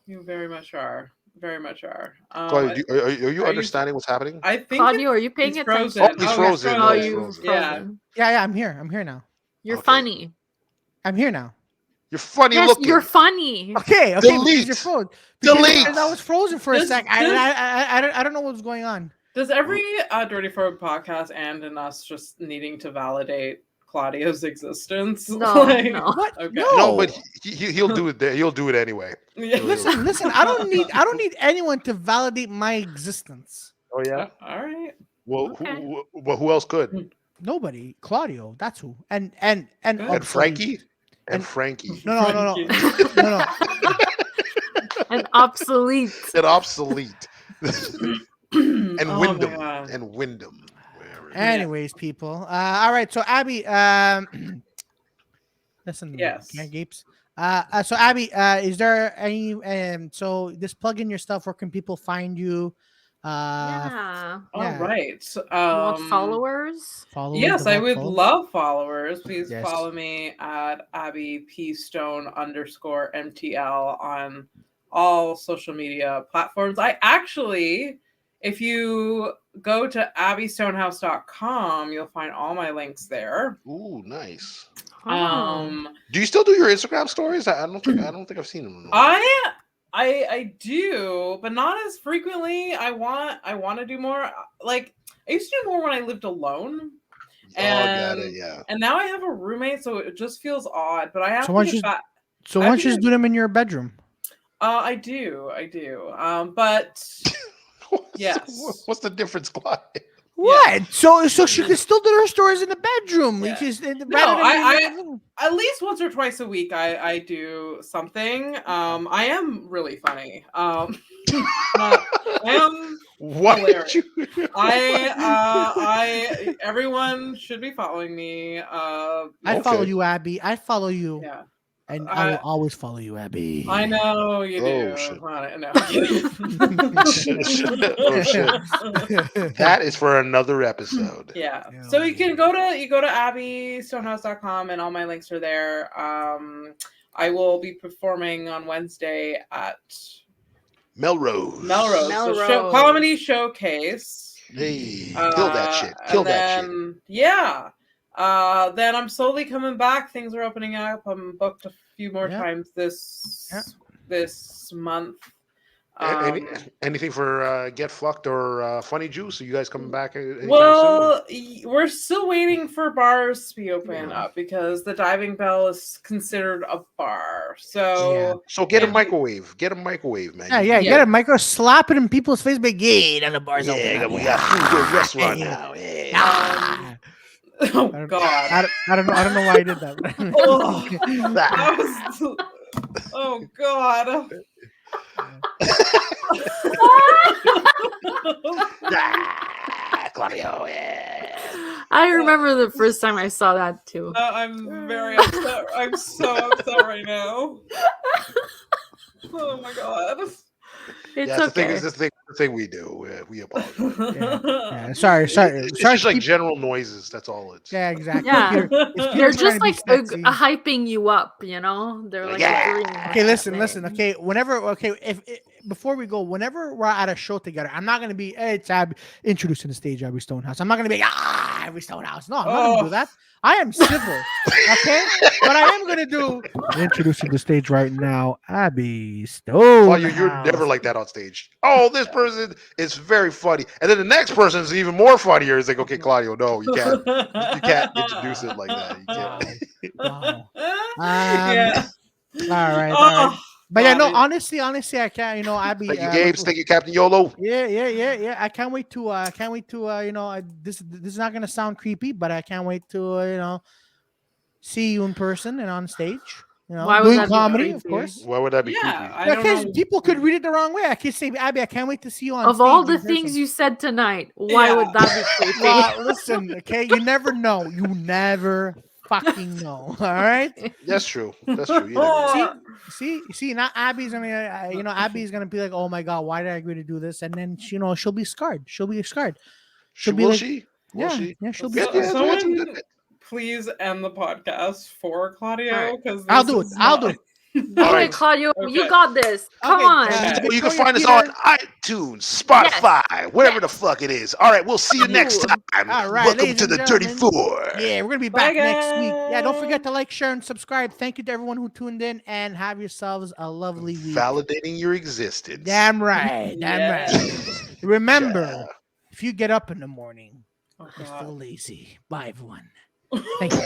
You very much are. Very much are. Claudio, are you understanding what's happening? I think Claudio, are you paying attention? Oh, he's frozen. Oh, he's frozen. Yeah. I'm here. I'm here now. You're funny. I'm here now. You're funny yes, looking. You're funny. Okay. Delete. You're frozen. Delete. I was frozen for a sec. I don't know what was going on. Does every Dirty Frog podcast end in us just needing to validate Claudio's existence? No, no. What? Okay. No, but he'll do it. He'll do it anyway. Yeah. Listen. I don't need anyone to validate my existence. Oh yeah. All right. Well, okay. Who else could? Nobody. Claudio. That's who. And Frankie. And Frankie. No. And obsolete. And obsolete. And Wyndham. And Wyndham. Anyways, people. All right. So Abby, listen. Yes. Gapes. So Abby, is there any? So just plug in your stuff. Where can people find you? All right. You want followers? Yes, I would love followers. Please follow me at Abby P Stone _MTL on all social media platforms. I actually. If you go to abbystonehouse.com, you'll find all my links there. Ooh, nice. Oh. Do you still do your Instagram stories? I don't think I've seen them. I do, but not as frequently. I want to do more. Like I used to do more when I lived alone. And, and now I have a roommate, so it just feels odd. But I have to get back. So why don't you just do them in your bedroom? I do. But yes. What's the difference, Clyde? What? Yeah. So she can still do her stories in the bedroom. Yeah. I at least once or twice a week I do something. I am really funny. I am hilarious. Everyone should be following me. I follow you, Abby. I follow you. Yeah. And I will always follow you, Abby. I know you do. Oh, shit. No. Oh, shit. That is for another episode. Yeah. So you go to abbystonehouse.com and all my links are there. I will be performing on Wednesday at Melrose. The comedy showcase. Hey, kill that shit. Kill that shit. Yeah. Then I'm slowly coming back. Things are opening up. I'm booked a few more times this month. Anything for Get Fucked or Funny Juice? Are you guys coming back? Well, we're still waiting for bars to be open up because the Diving Bell is considered a bar. So get a microwave. Get a microwave, man. Yeah, get a micro, slap it in people's face, but and the bar's open. Yeah, we got food good restaurant now. Yeah. Oh God! I don't know why I did that. Oh God! Claudio, I remember the first time I saw that too. I'm very upset. I'm so upset right now. Oh my God! It's okay. It's the thing we do. We apologize. Sorry. It's just like general noises. That's all it's. Yeah, exactly. Yeah. They're just like hyping you up, you know. They're like okay, listen. Okay, before we go, whenever we're at a show together, I'm not gonna be it's introducing the stage Abby Stonehouse. I'm not gonna be Abby Stonehouse. No, I'm not gonna do that. I am civil, okay? But I am gonna do introducing the stage right now, Abby Stonehouse. Well, you're never like that on stage. Oh, this person is very funny, and then the next person is even more funnier. It's like, okay, Claudio, no, you can't introduce it like that. You can't. All right. But yeah, no, honestly, I can't. You know, Abby. Thank you, Gabe. Thank you, Captain YOLO. Yeah. I can't wait to. This is not gonna sound creepy, but I can't wait to. See you in person and on stage. You know, doing comedy, of course. Why would that be creepy? Because people could read it the wrong way. I could say, Abby, I can't wait to see you on stage. Of all the things you said tonight, why would that be creepy? Well, listen, okay, you never know. You never fucking know. All right. That's true. You see. Now Abby's gonna, Abby's gonna be like, "Oh my God, why did I agree to do this?" And then she'll be scarred. She'll be scarred. She'll be like, yeah. She'll be scarred. Please end the podcast for Claudio because I'll do it. All right, Claudio, you got this. Come on. You can find us on iTunes, Spotify, whatever the fuck it is. All right, we'll see you next time. All right, welcome to the Dirty Four. Yeah, we're gonna be back next week. Yeah, don't forget to like, share, and subscribe. Thank you to everyone who tuned in, and have yourselves a lovely week. Validating your existence. Damn right. Remember, if you get up in the morning, you're still lazy. Bye, everyone. Thank you.